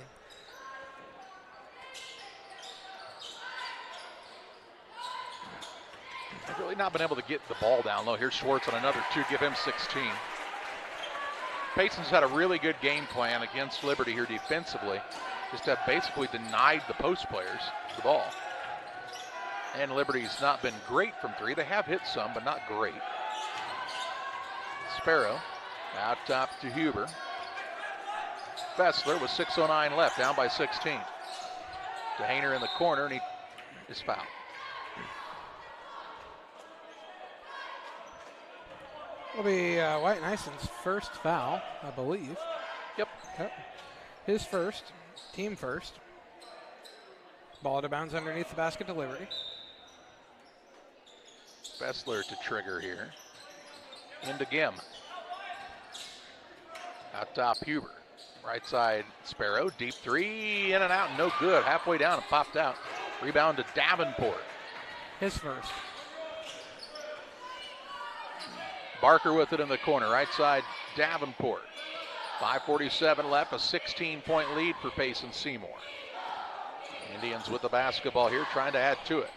They've really not been able to get the ball down low. Here's Schwartz on another 2, give him 16. Payson's had a really good game plan against Liberty here defensively. Just have basically denied the post players the ball. And Liberty's not been great from 3. They have hit some, but not great. Sparrow out top to Huber. Fessler with 6:09 left, down by 16. To Hayner in the corner, and he is fouled. Will be White Nison's first foul, I believe. Yep. His first, team first. Ball to bounds underneath the basket to Liberty. Fessler to trigger here. Into Gim. Out top, Huber. Right side, Sparrow. Deep 3, in and out, no good. Halfway down and popped out. Rebound to Davenport. His first. Barker with it in the corner. Right side, Davenport. 5:47 left, a 16-point lead for Payson Seymour. Indians with the basketball here, trying to add to it.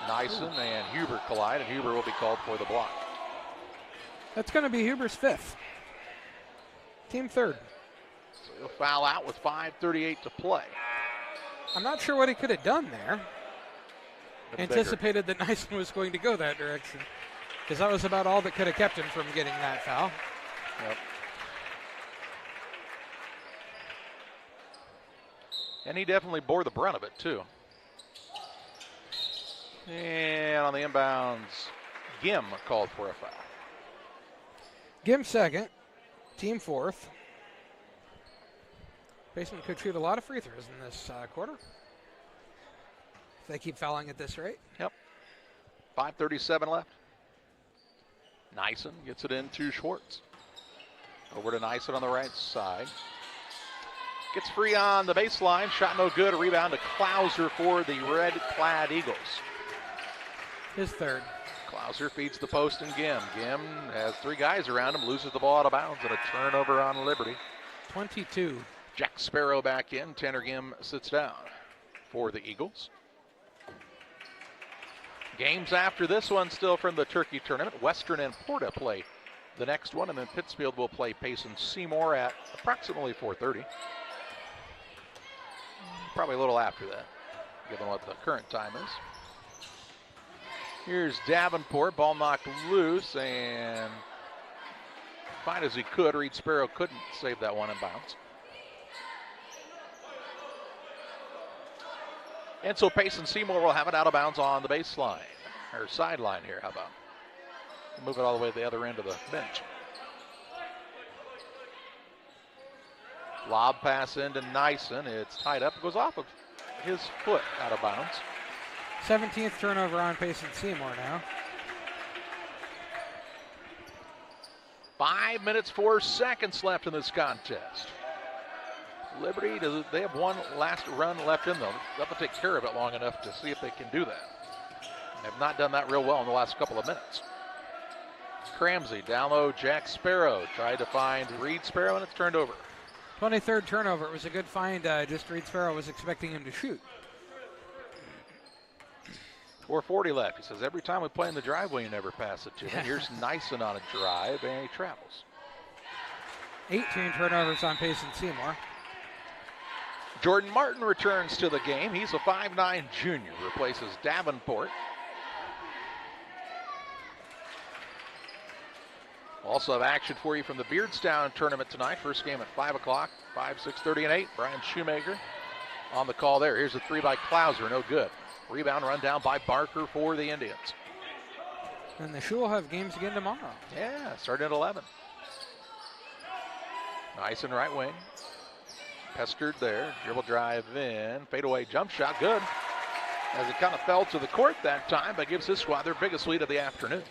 Nyson and Huber collide, and Huber will be called for the block. That's going to be Huber's 5th. Team 3rd. So he'll foul out with 5:38 to play. I'm not sure what he could have done there. Anticipated that Nyson was going to go that direction, because that was about all that could have kept him from getting that foul. Yep. And he definitely bore the brunt of it, too. And on the inbounds, Gim called for a foul. Gim second, team 4th. Payson could shoot a lot of free throws in this quarter, if they keep fouling at this rate. Yep. 5:37 left. Nyson gets it into Schwartz. Over to Nyson on the right side. Gets free on the baseline. Shot no good. A rebound to Clouser for the red-clad Eagles. His 3rd. Clouser feeds the post and Gim. Gim has 3 guys around him. Loses the ball out of bounds and a turnover on Liberty. 22. Jack Sparrow back in. Tanner Gim sits down for the Eagles. Games after this one still from the Turkey Tournament. Western and Porta play the next one, and then Pittsfield will play Payson Seymour at approximately 4:30. Probably a little after that, given what the current time is. Here's Davenport, ball knocked loose, and fine as he could, Reed Sparrow couldn't save that one in bounds. And so Payson Seymour will have it out of bounds on the baseline, or sideline here, how about? Move it all the way to the other end of the bench. Lob pass into Nyson. It's tied up. It goes off of his foot out of bounds. 17th turnover on Payson Seymour now. 5 minutes, 4 seconds left in this contest. Liberty, they have one last run left in them. They'll have to take care of it long enough to see if they can do that. They have not done that real well in the last couple of minutes. Cramsey, down low, Jack Sparrow tried to find Reed Sparrow, and it's turned over. 23rd turnover. It was a good find. Just Reed Sparrow was expecting him to shoot. 4:40 left. He says, every time we play in the driveway, you never pass it to me. Here's Nyson on a drive, and he travels. 18 turnovers on Payson Seymour. Jordan Martin returns to the game. He's a 5'9 junior, replaces Davenport. Also have action for you from the Beardstown tournament tonight. First game at 5 o'clock, 5, 6:30, and 8. Brian Shoemaker on the call there. Here's a 3 by Klauser, no good. Rebound run down by Barker for the Indians. And the Shoe will have games again tomorrow. Yeah, starting at 11. Nyson right wing. Pestered there, dribble drive in, fadeaway jump shot, good. As it kind of fell to the court that time, but gives his squad their biggest lead of the afternoon.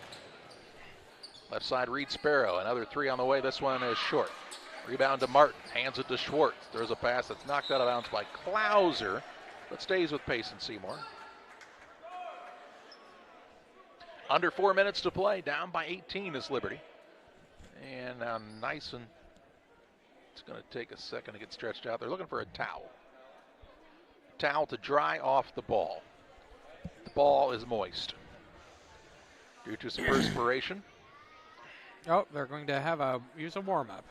Left side, Reed Sparrow, another 3 on the way. This one is short. Rebound to Martin, hands it to Schwartz. There's a pass that's knocked out of bounds by Klauser, but stays with Payson Seymour. Under 4 minutes to play, down by 18 is Liberty. And now Nyson, it's going to take a second to get stretched out. They're looking for a towel. Towel to dry off the ball. The ball is moist due to some perspiration. Oh, they're going to have use a warm-up.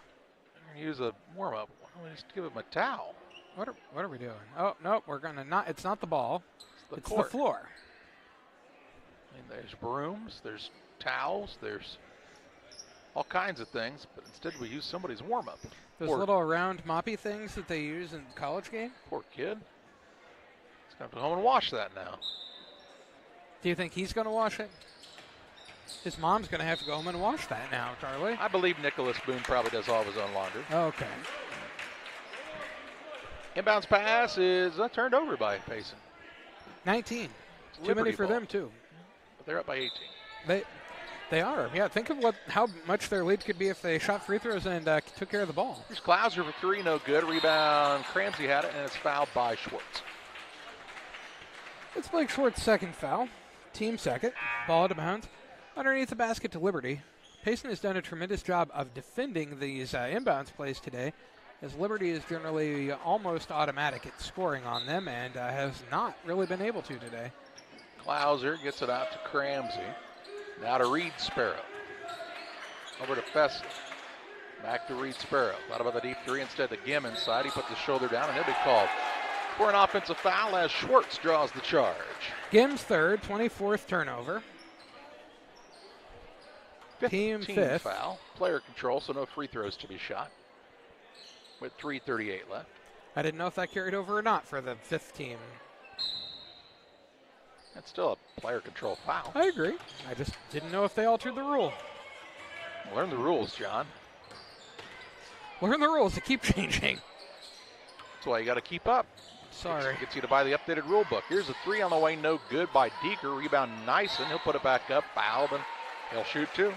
Use a warm-up. Why don't we just give him a towel? What are we doing? Oh, no, we're going to not. It's not the ball. It's the floor. I mean, there's brooms, there's towels, there's all kinds of things, but instead we use somebody's warm-up. Those little round moppy things that they use in college game? Poor kid. He's going to have to go home and wash that now. Do you think he's going to wash it? His mom's going to have to go home and wash that now, Charlie. I believe Nicholas Boone probably does all of his own laundry. Okay. Inbounds pass is turned over by Payson. 19. Too many for them, too. But they're up by 18. They are. Yeah, think of how much their lead could be if they shot free throws and took care of the ball. Here's Klauser for 3, no good. Rebound, Cramsey had it, and it's fouled by Schwartz. It's Blake Schwartz's second foul. Team second. Ball out of bounds. Underneath the basket to Liberty. Payson has done a tremendous job of defending these inbounds plays today, as Liberty is generally almost automatic at scoring on them and has not really been able to today. Klauser gets it out to Cramsey. Now to Reed Sparrow. Over to Fessler. Back to Reed Sparrow. Thought about the deep 3 instead to Gim inside. He puts his shoulder down and he'll be called for an offensive foul as Schwartz draws the charge. Gim's third, 24th turnover. Team fifth. Foul. Player control, so no free throws to be shot. With 3:38 left. I didn't know if that carried over or not for the fifth team. That's still a player control foul. I agree. I just didn't know if they altered the rule. Learn the rules, John. Learn the rules. They keep changing. That's why you got to keep up. Sorry. Gets you to buy the updated rule book. Here's a 3 on the way, no good by Deeker. Rebound Nyson. He'll put it back up. Fouled, and he'll shoot 2.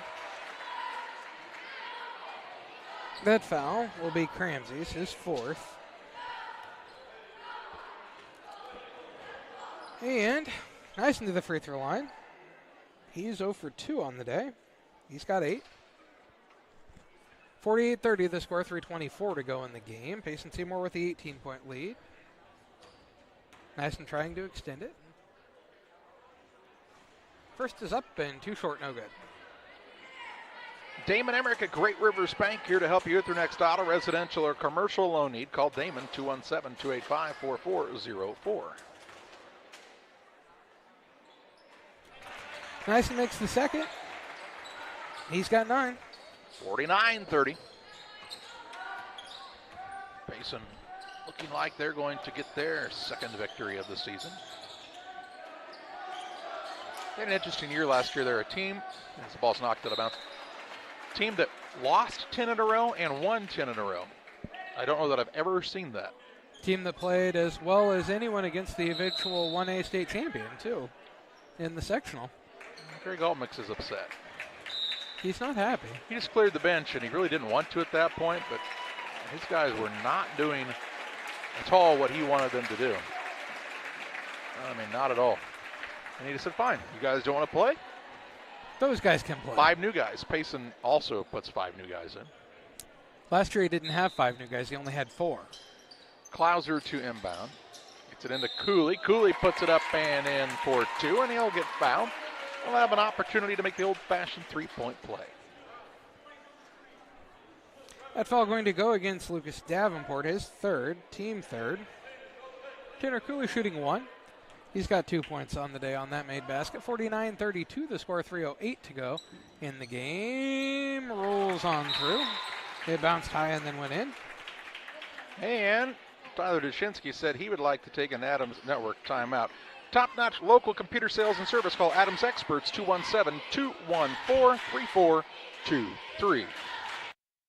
That foul will be Cramsey's, his 4th. And Nyson to the free throw line. He's 0 for 2 on the day. He's got 8. 48-30 the score, 3:24 to go in the game. Payson Seymour with the 18-point lead. Nyson trying to extend it. First is up and too short, no good. Damon Emmerich at Great Rivers Bank here to help you with your next auto, residential, or commercial loan need. Call Damon 217-285-4404. Nyson makes the second. He's got 9. 49-30. Payson looking like they're going to get their second victory of the season. They had an interesting year last year. They're a team, as the ball's knocked out of bounds, team that lost 10 in a row and won 10 in a row. I don't know that I've ever seen that. Team that played as well as anyone against the eventual 1A state champion, too, in the sectional. Greg Altmix is upset. He's not happy. He just cleared the bench, and he really didn't want to at that point, but his guys were not doing at all what he wanted them to do. I mean, not at all. And he just said, fine, you guys don't want to play? Those guys can play. 5 new guys. Payson also puts 5 new guys in. Last year he didn't have 5 new guys. He only had 4. Clouser to inbound. Gets it into Cooley. Cooley puts it up and in for 2, and he'll get fouled. We'll have an opportunity to make the old-fashioned three-point play. That foul going to go against Lucas Davenport, his third, team third. Tanner Cooley shooting 1. He's got 2 points on the day on that made basket. 49-32, the score, 3:08 to go in the game. Rolls on through. It bounced high and then went in. And Tyler Dushinsky said he would like to take an Adams Network timeout. Top-notch local computer sales and service. Call Adams Experts 217-214-3423.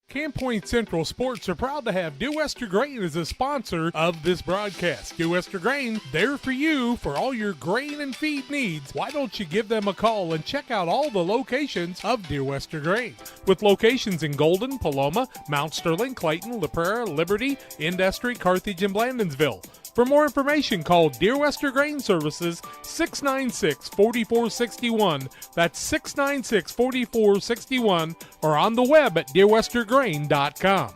Camp Point Central Sports are proud to have Dear Wester Grain as a sponsor of this broadcast. Dear Wester Grain, there for you for all your grain and feed needs. Why don't you give them a call and check out all the locations of Dear Wester Grain? With locations in Golden, Paloma, Mount Sterling, Clayton, La Prairie, Liberty, Industry, Carthage, and Blandonsville. For more information, call Dear Wester Grain Services 696-4461. That's 696-4461, or on the web at dearwestergrain.com.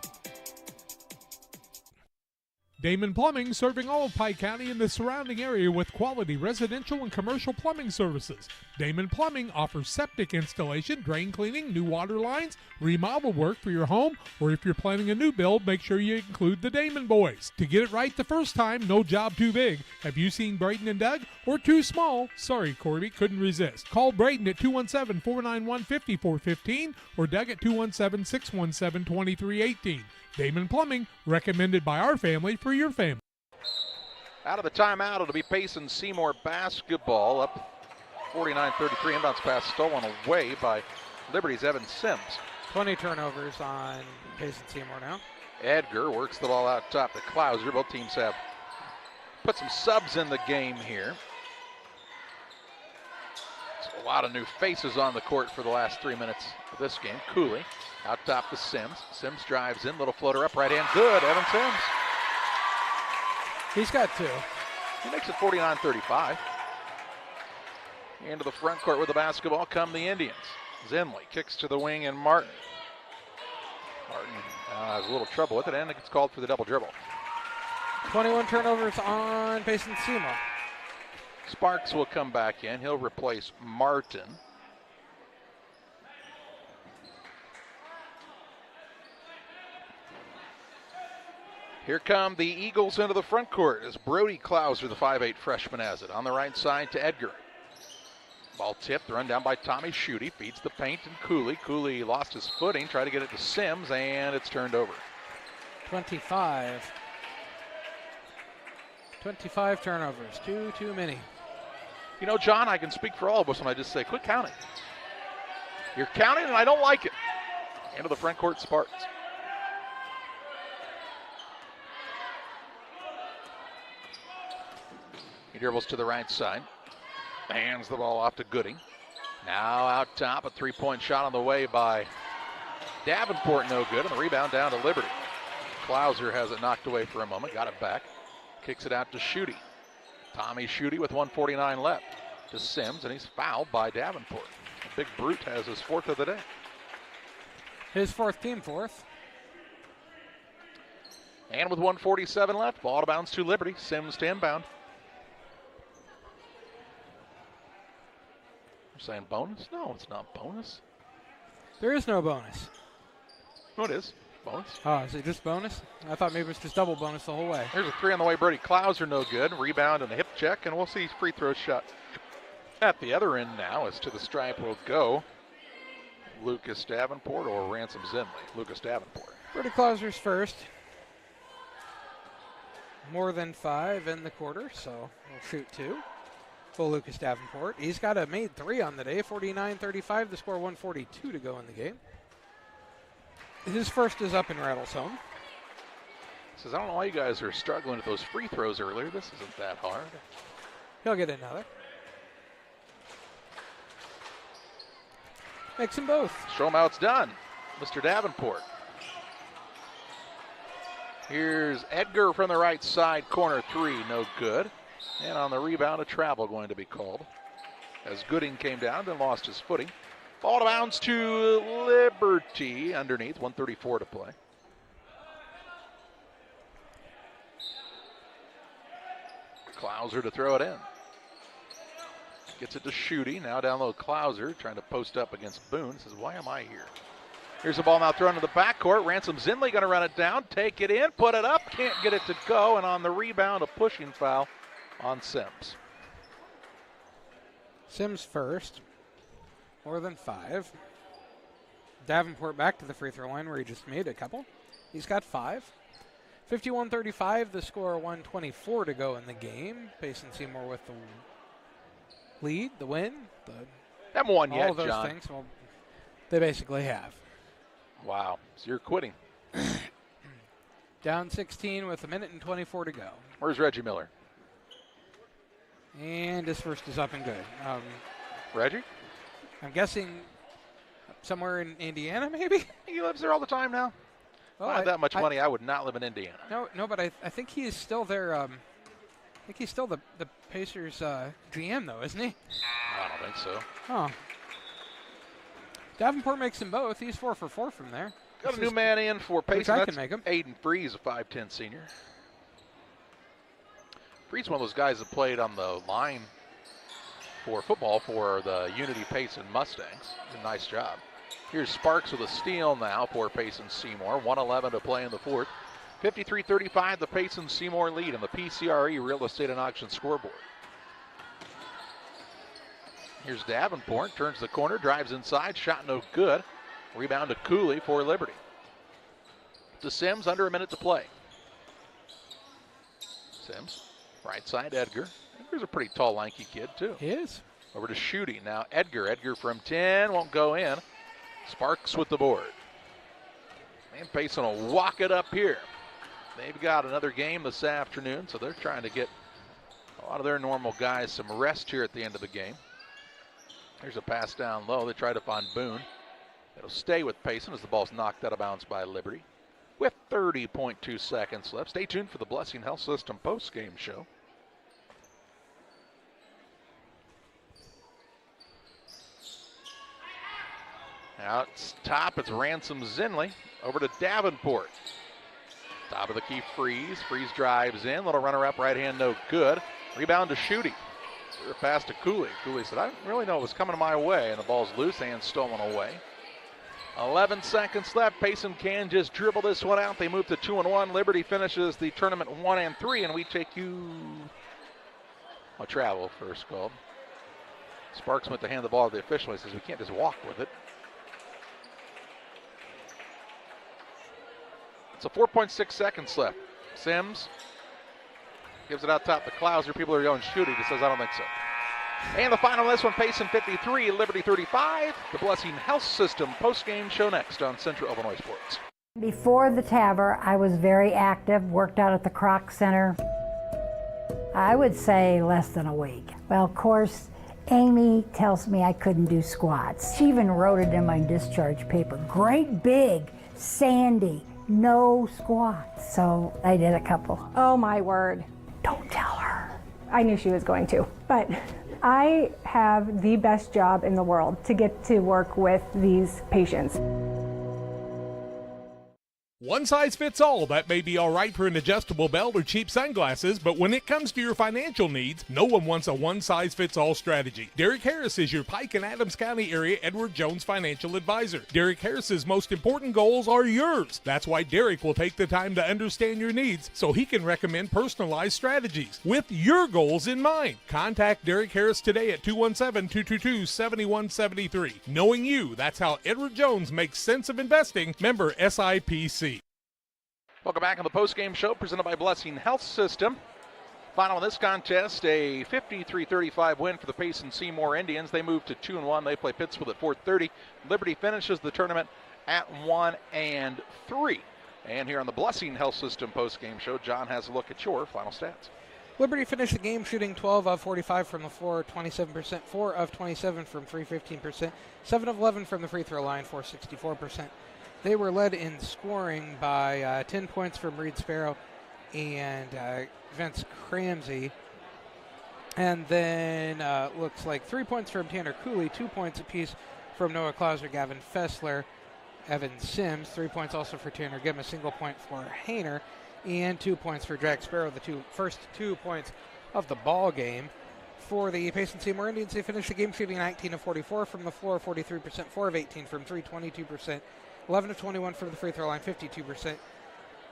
Damon Plumbing, serving all of Pike County and the surrounding area with quality residential and commercial plumbing services. Damon Plumbing offers septic installation, drain cleaning, new water lines, remodel work for your home, or if you're planning a new build, make sure you include the Damon boys. To get it right the first time, no job too big. Have you seen Braden and Doug? Or too small? Sorry, Corby, couldn't resist. Call Braden at 217-491-5415 or Doug at 217-617-2318. Damon Plumbing, recommended by our family for your family. Out of the timeout, it'll be Payson Seymour basketball, up 49-33. Inbounds pass stolen away by Liberty's Evan Sims. 20 turnovers on Payson Seymour now. Edgar works the ball out top to Clouser. Both teams have put some subs in the game here. A lot of new faces on the court for the last 3 minutes of this game. Cooley out top to Sims. Sims drives in, little floater up, right hand, good. Evan Sims. He's got 2. He makes it 49-35. Into the front court with the basketball come the Indians. Zinley kicks to the wing, and Martin has a little trouble with it, and it gets called for the double dribble. 21 turnovers on Payson Seymour. Sparks will come back in. He'll replace Martin. Here come the Eagles into the front court as Brody Clouser, the 5'8 freshman, has it. On the right side to Edgar. Ball tipped, run down by Tommy Schutte. Feeds the paint and Cooley. Cooley lost his footing, tried to get it to Sims, and it's turned over. 25 turnovers, too many. You know, John, I can speak for all of us when I just say, quit counting. You're counting, and I don't like it. Into the front court, Spartans. He dribbles to the right side. Hands the ball off to Gooding. Now out top, a three-point shot on the way by Davenport, no good, and the rebound down to Liberty. Clouser has it knocked away for a moment, got it back. Kicks it out to Schutte. Tommy Schutte with 1:49 left to Sims, and he's fouled by Davenport. The big brute has his 4th of the day. His 4th, team 4th. And with 1:47 left, ball out of bounds to Liberty. Sims to inbound. Saying bonus? No, it's not bonus. There is no bonus. No, it is. Bonus. Oh, is it just bonus? I thought maybe it was just double bonus the whole way. There's a 3 on the way. Brody Clouser, no good. Rebound and a hip check, and we'll see free throw shot. At the other end now, as to the stripe will go Lucas Davenport or Ransom Zinley. Lucas Davenport. Brody Clouser's first. More than 5 in the quarter, so we'll shoot 2. Full Lucas Davenport. He's got a made 3 on the day. 49-35. The score 142 to go in the game. His first is up in Rattlesome. Says, I don't know why you guys are struggling with those free throws earlier. This isn't that hard. He'll get another. Makes them both. Show him how it's done. Mr. Davenport. Here's Edgar from the right side. Corner 3, no good. And on the rebound, a travel going to be called. As Gooding came down, then lost his footing. Ball to bounds to Liberty underneath, 1:34 to play. Clouser to throw it in. Gets it to Schutte, now down low Clouser, trying to post up against Boone. Says, why am I here? Here's the ball now thrown to the backcourt. Ransom Zinley going to run it down, take it in, put it up, can't get it to go, and on the rebound, a pushing foul on Sims. Sims first. More than 5. Davenport back to the free throw line where he just made a couple. He's got 5. 51-35, the score 124 to go in the game. Payson Seymour with the lead, the win. Haven't won yet, all of those John. things. Well, they basically have. Wow, so you're quitting. Down 16 with 1:24 to go. Where's Reggie Miller? And his first is up and good. Reggie? I'm guessing somewhere in Indiana, maybe? He lives there all the time now. Well, if I had that much money, I would not live in Indiana. No, but I think he is still there. I think he's still the Pacers GM, though, isn't he? I don't think so. Oh. Davenport makes them both. He's 4 for 4 from there. Got a new man in for Payson. I can make him. Aiden Freeze, a 5'10 senior. Freeze, one of those guys that played on the line for football for the Unity Payson Mustangs. Did a nice job. Here's Sparks with a steal now for Payson Seymour. 1:11 to play in the fourth. 53-35, the Payson Seymour lead in the PCRE Real Estate and Auction scoreboard. Here's Davenport, turns the corner, drives inside, shot no good. Rebound to Cooley for Liberty. To Sims, under a minute to play. Sims, right side, Edgar. Edgar's a pretty tall, lanky kid, too. He is. Over to Schutte now. Edgar from 10, won't go in. Sparks with the board. And Payson will walk it up here. They've got another game this afternoon, so they're trying to get a lot of their normal guys some rest here at the end of the game. Here's a pass down low. They try to find Boone. It'll stay with Payson as the ball's knocked out of bounds by Liberty. With 30.2 seconds left. Stay tuned for the Blessing Health System post-game show. Out top, it's Ransom Zinley. Over to Davenport. Top of the key, Freeze. Freeze drives in. Little runner up, right hand, no good. Rebound to Schutte. Pass to Cooley. Cooley said, I didn't really know it was coming my way, and the ball's loose and stolen away. 11 seconds left. Payson can just dribble this one out. They move to 2-1. Liberty finishes the tournament 1-3, and we take you a travel first called. Sparks went to hand the ball to the official. He says, we can't just walk with it. So 4.6 seconds left. Sims gives it out top to Clouser. People are going Schutte. He says, I don't think so. And the final on this one, Payson 53, Liberty 35. The Blessing Health System post-game show next on Central Illinois Sports. Before the TAVR, I was very active, worked out at the Croc Center. I would say less than a week. Well, of course, Amy tells me I couldn't do squats. She even wrote it in my discharge paper. Great big, sandy, no squats. So I did a couple. Oh my word. Don't tell her. I knew she was going to, but I have the best job in the world to get to work with these patients. One size fits all. That may be all right for an adjustable belt or cheap sunglasses, but when it comes to your financial needs, no one wants a one-size-fits-all strategy. Derek Harris is your Pike and Adams County area Edward Jones financial advisor. Derek Harris's most important goals are yours. That's why Derek will take the time to understand your needs so he can recommend personalized strategies with your goals in mind. Contact Derek Harris today at 217-222-7173. Knowing you, that's how Edward Jones makes sense of investing. Member SIPC. Welcome back on the postgame show presented by Blessing Health System. Final in this contest, a 53-35 win for the Payson Seymour Indians. They move to 2-1. They play Pittsfield at 4:30. Liberty finishes the tournament at 1-3. And here on the Blessing Health System postgame show, John has a look at your final stats. Liberty finished the game shooting 12 of 45 from the floor, 27%, 4 of 27 from 3, 15%, 7 of 11 from the free throw line for 64%. They were led in scoring by 10 points from Reed Sparrow and Vince Cramsey. And then looks like 3 points from Tanner Cooley, 2 points apiece from Noah Klauser, Gavin Fessler, Evan Sims, 3 points also for Tanner Gimm, a single point for Hayner, and 2 points for Jack Sparrow, the first 2 points of the ball game. For the Payson Seymour Indians, they finished the game shooting 19 of 44 from the floor, 43%, 4 of 18 from 3, 22%, 11 of 21 from the free throw line, 52%.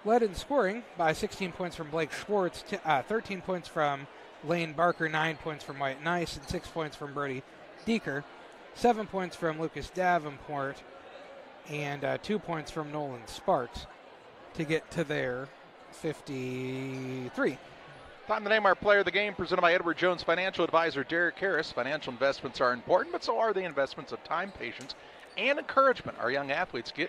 Led in scoring by 16 points from Blake Schwartz, 13 points from Lane Barker, 9 points from Wyatt Nice, and 6 points from Brody Deeker, 7 points from Lucas Davenport, and 2 points from Nolan Sparks to get to their 53. Time to name our player of the game, presented by Edward Jones financial advisor Derek Harris. Financial investments are important, but so are the investments of time, patience, and encouragement our young athletes get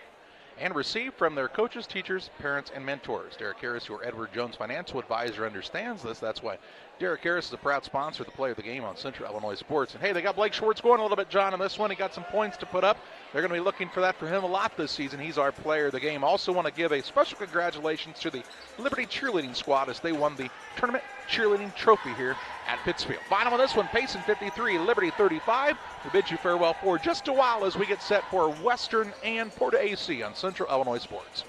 and receive from their coaches, teachers, parents, and mentors. Derek Harris, your Edward Jones financial advisor, understands this. That's why Derek Harris is a proud sponsor of the player of the game on Central Illinois Sports. And hey, they got Blake Schwartz going a little bit, John, on this one. He got some points to put up. They're going to be looking for that for him a lot this season. He's our player of the game. Also want to give a special congratulations to the Liberty cheerleading squad as they won the tournament cheerleading trophy here at Pittsfield. Final on this one, Payson 53, Liberty 35. We bid you farewell for just a while as we get set for Western and Porta AC on Central Illinois Sports.